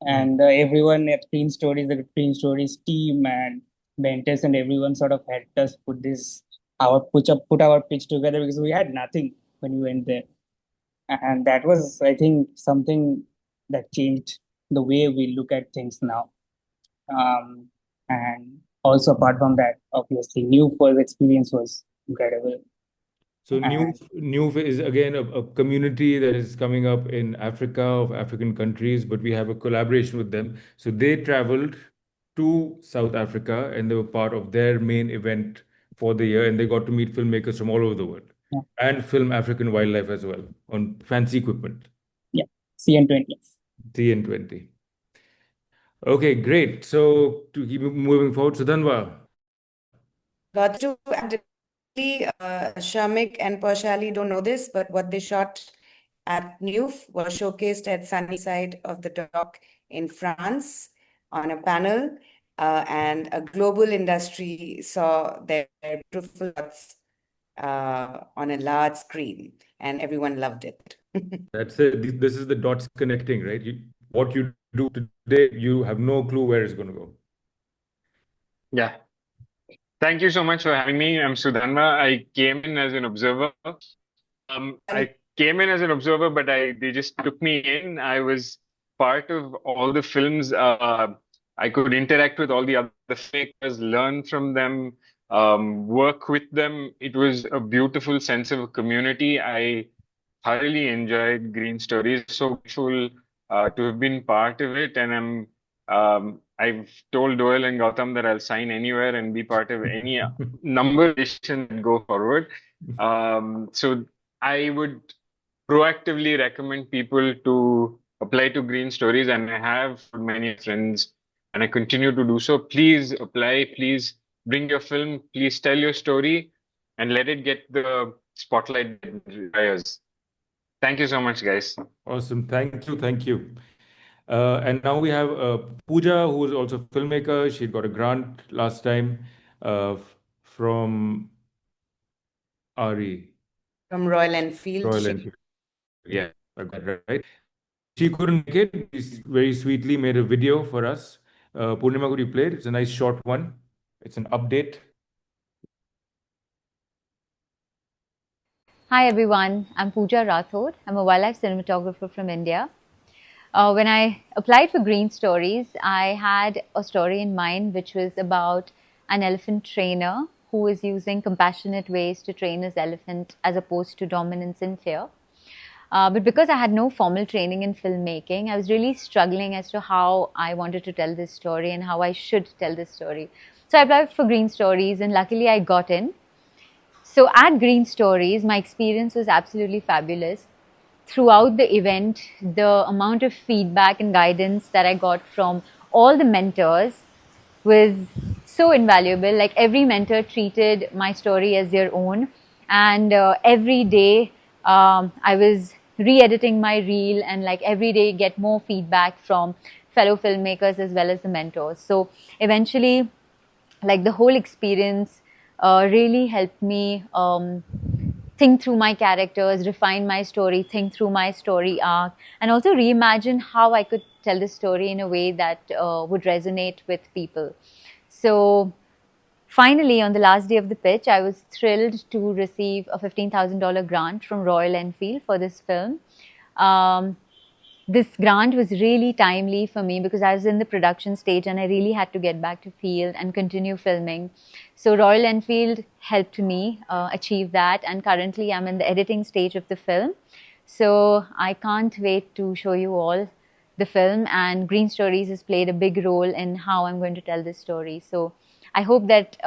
And everyone at Greenstories, the Greenstories team and Bentes and everyone sort of helped us put our pitch together because we had nothing when we went there. And that was, I think, something that changed the way we look at things now. And also apart from that, obviously, new first experience was incredible. So new is again a community that is coming up in Africa, of African countries, but we have a collaboration with them. So they traveled to South Africa and they were part of their main event for the year, and they got to meet filmmakers from all over the world and film African wildlife as well on fancy equipment. Yeah, CN20. CN20. Okay, great. So to keep moving forward, Sudhanva. Got to add, Shamik and Paushali don't know this, but what they shot at NUF was showcased at Sunnyside of the Dock in France on a panel, and a global industry saw their beautiful shots on a large screen, and everyone loved it. That's it. This is the dots connecting, right? What you do today, you have no clue where it's going to go. Yeah. Thank you so much for having me. I'm Sudhanva. I came in as an observer. I came in as an observer, but they just took me in. I was part of all the films. I could interact with all the other filmmakers, learn from them, work with them. It was a beautiful sense of a community. I thoroughly enjoyed Greenstories. So grateful to have been part of it, and I've told Doyle and Gautam that I'll sign anywhere and be part of any number edition that go forward. So I would proactively recommend people to apply to Greenstories, and I have many friends, and I continue to do so. Please apply. Please bring your film. Please tell your story, and let it get the spotlight it requires. Thank you so much, guys. Awesome. Thank you. Thank you. And now we have Pooja, who is also a filmmaker. She got a grant last time from RE. From Royal Enfield. Royal Enfield. Yeah, I got that right. She couldn't make it. She very sweetly made a video for us. Purnima, could you play it? It's a nice short one. It's an update. Hi everyone, I'm Pooja Rathod. I'm a wildlife cinematographer from India. When I applied for Greenstories, I had a story in mind which was about an elephant trainer who is using compassionate ways to train his elephant as opposed to dominance and fear. But because I had no formal training in filmmaking, I was really struggling as to how I wanted to tell this story and how I should tell this story. So I applied for Greenstories, and luckily I got in. So at Greenstories, my experience was absolutely fabulous. Throughout the event, the amount of feedback and guidance that I got from all the mentors was so invaluable. Like, every mentor treated my story as their own, and every day I was re-editing my reel, and like every day get more feedback from fellow filmmakers as well as the mentors. So eventually, like, the whole experience really helped me think through my characters, refine my story, think through my story arc, and also reimagine how I could tell the story in a way that would resonate with people. So finally, on the last day of the pitch, I was thrilled to receive a $15,000 grant from Royal Enfield for this film. This grant was really timely for me because I was in the production stage and I really had to get back to field and continue filming. So Royal Enfield helped me achieve that, and currently I'm in the editing stage of the film. So I can't wait to show you all the film, and Greenstories has played a big role in how I'm going to tell this story. So I hope that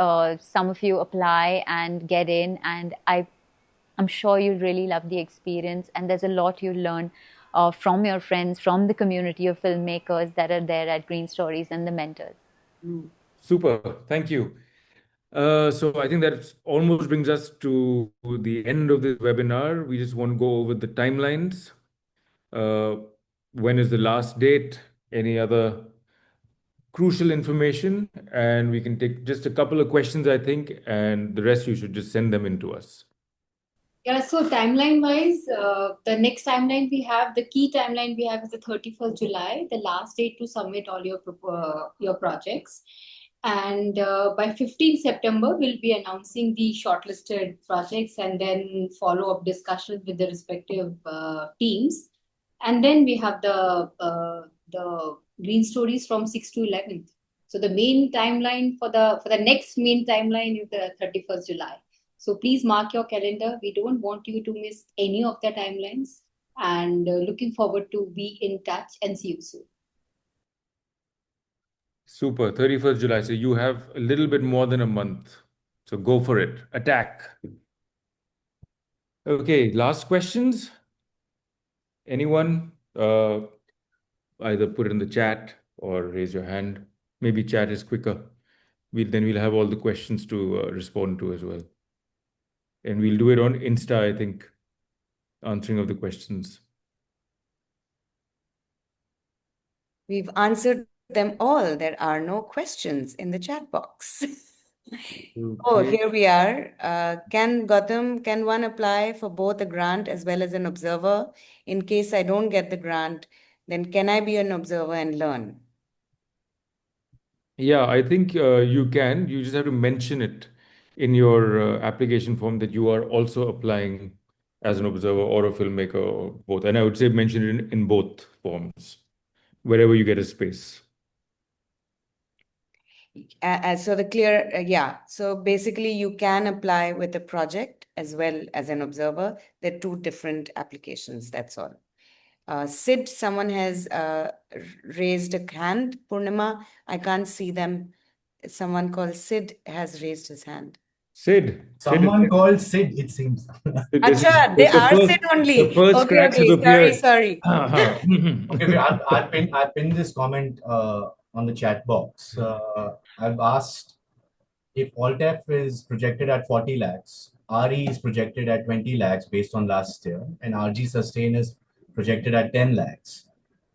some of you apply and get in, and I'm sure you'll really love the experience, and there's a lot you'll learn from your friends, from the community of filmmakers that are there at Greenstories and the mentors. Super, thank you. So I think that almost brings us to the end of this webinar. We just want to go over the timelines. When is the last date? Any other crucial information? And we can take just a couple of questions, I think, and the rest you should just send them in to us. Yeah, so timeline-wise, the next timeline we have, the key timeline we have is the 31st July, the last date to submit all your projects. And by 15th September, we'll be announcing the shortlisted projects and then follow-up discussions with the respective teams. And then we have the Greenstories from 6th to 11th. So the main timeline for the next main timeline is the 31st July. So please mark your calendar. We don't want you to miss any of the timelines, and looking forward to be in touch and see you soon. Super, 31st July. So you have a little bit more than a month. So go for it. Attack. Okay, last questions. Anyone? Either put it in the chat or raise your hand. Maybe chat is quicker. Then we'll have all the questions to respond to as well. And we'll do it on Insta, I think, answering of the questions. We've answered them all. There are no questions in the chat box. Oh, here we are. Can one apply for both a grant as well as an observer? In case I don't get the grant, then can I be an observer and learn? Yeah, I think you can. You just have to mention it in your application form that you are also applying as an observer or a filmmaker or both. And I would say mention it in both forms, wherever you get a space. So basically you can apply with a project as well as an observer. They're two different applications, that's all. Sid, someone has raised a hand. Purnima, I can't see them. Someone called Sid has raised his hand. Sid. Someone called Sid, it seems. Acha, they are Sid only. The first cracks have appeared. Sorry. Okay, I'll pin this comment on the chat box. I've asked if ALT EFF is projected at 40 lakhs, RE is projected at 20 lakhs based on last year, and RG Sustain is projected at 10 lakhs.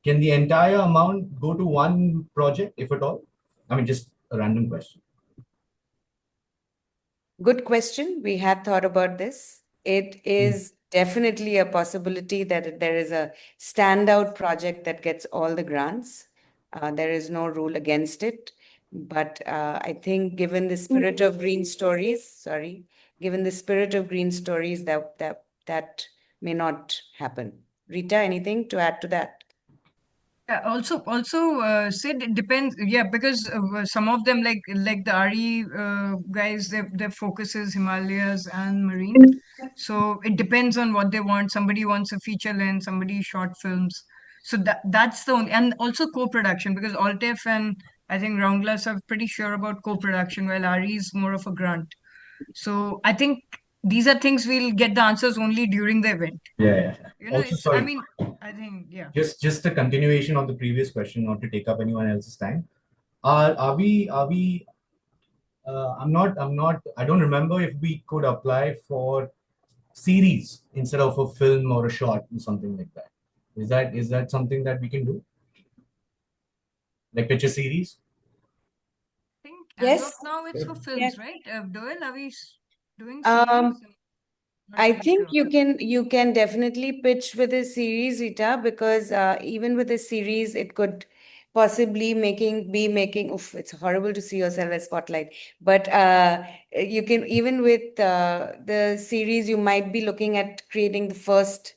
Can the entire amount go to one project, if at all? I mean, just a random question. Good question. We had thought about this. It is definitely a possibility that there is a standout project that gets all the grants. There is no rule against it. But I think given the spirit of Greenstories, that may not happen. Rita, anything to add to that? Yeah, also, Sid, it depends. Yeah, because some of them, like the RE guys, their focus is Himalayas and marine. So it depends on what they want. Somebody wants a feature length, somebody short films. So that's the only, and also co-production, because ALT EFF and I think Roundglass are pretty sure about co-production, while RE is more of a grant. So I think these are things we'll get the answers only during the event. Yeah. You know, Also, it's, I sorry, mean, I think, yeah. just a continuation of the previous question, not to take up anyone else's time. Are we I don't remember if we could apply for series instead of a film or a short or something like that. Is that something that we can do? Like picture series? I think as of Yes. now it's for Yes. films, right? Doyle, are we doing Um, series? Not I very think sure. you can definitely pitch with a series, Rita, because even with a series, it could possibly be making. Oof, it's horrible to see yourself as spotlight. But you can, even with the series, you might be looking at creating the first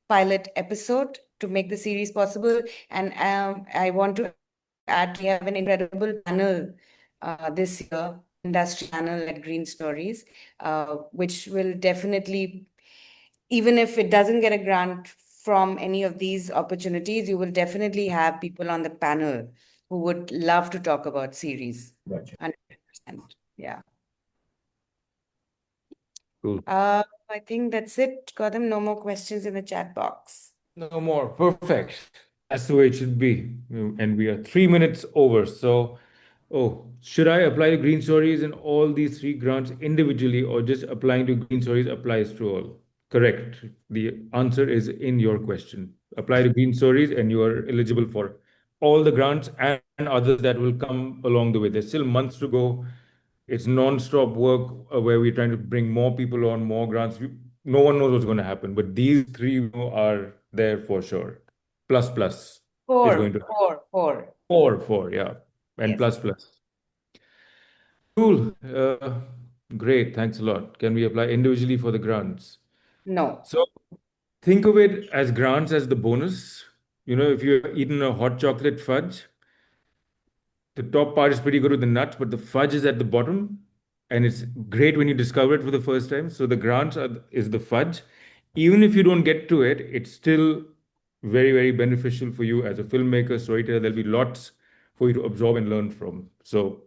pilot episode to make the series possible. And I want to add, we have an incredible panel this year, industry panel at Greenstories, which will definitely, even if it doesn't get a grant from any of these opportunities, you will definitely have people on the panel who would love to talk about series. Gotcha. 100%. Yeah. Cool. I think that's it. Gautam, no more questions in the chat box. No more. Perfect. That's the way it should be. And we are 3 minutes over. So, should I apply to Greenstories and all these three grants individually, or just applying to Greenstories applies to all? Correct. The answer is in your question. Apply to Greenstories and you are eligible for all the grants and others that will come along the way. There's still months to go. It's non-stop work where we're trying to bring more people on, more grants. No one knows what's going to happen, but these three are there for sure. Plus plus is going to four, yeah, and Yes. plus plus. Cool. Great. Thanks a lot. Can we apply individually for the grants? No. So think of it as grants as the bonus. You know, if you've eaten a hot chocolate fudge, the top part is pretty good with the nuts, but the fudge is at the bottom, and it's great when you discover it for the first time. So the is the fudge. Even if you don't get to it, it's still very, very beneficial for you as a filmmaker, storyteller. There'll be lots for you to absorb and learn from. So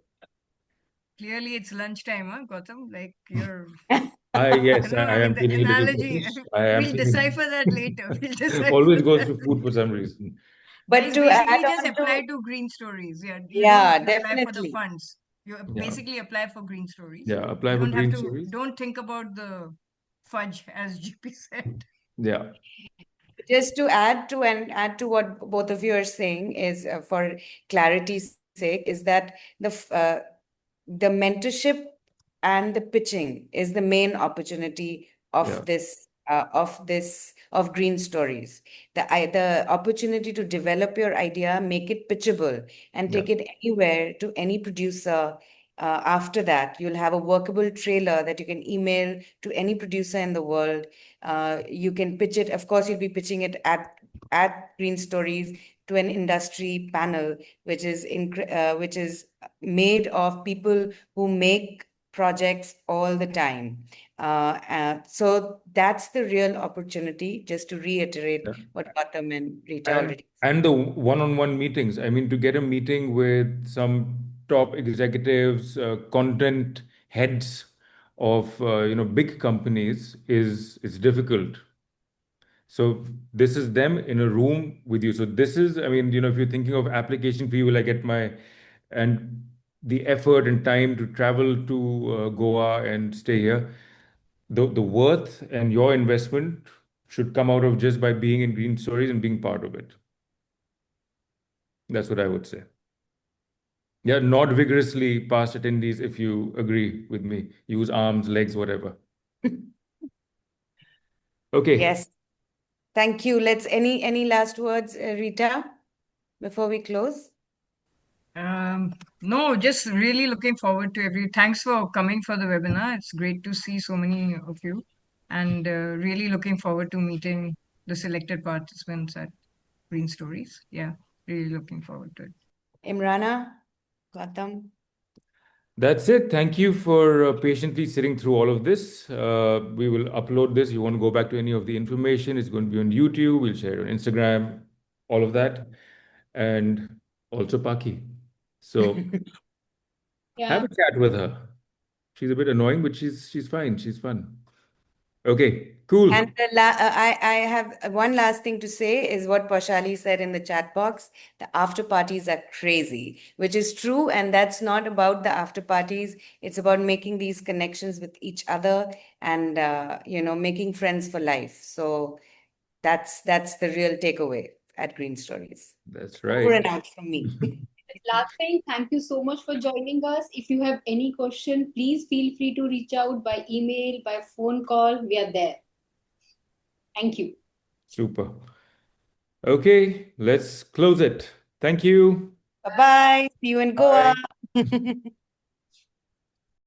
Clearly it's lunchtime, huh, Gautam? Like you're yes, no, I I mean am the feeling a little analogy. foolish. I am We'll feeling decipher that later. We'll decipher always goes that. to food for some reason. But Guys, to add basically just on apply to, to Greenstories. Yeah, you don't yeah, apply for the definitely. funds. You Yeah, basically apply for Greenstories. yeah. You Apply for don't have green to. stories. Don't think about the fudge, as GP said. Yeah, Just to add to what both of you are saying is, for clarity's sake, is that the mentorship and the pitching is the main opportunity yeah, of Greenstories. The opportunity to develop your idea, make it pitchable, and yeah. take it anywhere to any producer. After that, you'll have a workable trailer that you can email to any producer in the world. You can pitch it. Of course, you'll be pitching it at Greenstories to an industry panel, which is made of people who make projects all the time. So that's the real opportunity, just to reiterate Yeah. what Gautam and Rita And already. and the one-on-one meetings. I mean, to get a meeting with some top executives, content heads of big companies is difficult. So this is them in a room with you. So this is, I mean, if you're thinking of application fee, will I get and the effort and time to travel to Goa and stay here, the worth and your investment should come out of just by being in Greenstories and being part of it. That's what I would say. Yeah, nod vigorously past attendees if you agree with me. Use arms, legs, whatever. Okay. Yes. Thank you. Any last words, Rita, before we close? No, just really looking forward to thanks for coming for the webinar. It's great to see so many of you, and really looking forward to meeting the selected participants at Greenstories. Yeah. Really looking forward to it. Imrana, Gautam. That's it. Thank you for patiently sitting through all of this. We will upload this. You want to go back to any of the information, it's going to be on YouTube. We'll share it on Instagram, all of that. And also Paakhi. So have a chat with her. She's a bit annoying, but she's fine. She's fun. Okay, cool. And I have one last thing to say is what Paushali said in the chat box. The after parties are crazy, which is true. And that's not about the after parties. It's about making these connections with each other and, making friends for life. So that's the real takeaway at Greenstories. That's Over right. and out from me. Last thing, thank you so much for joining us. If you have any question, please feel free to reach out by email, by phone call. We are there. Thank you. Super. Okay, let's close it. Thank you. Bye-bye. See you in Goa.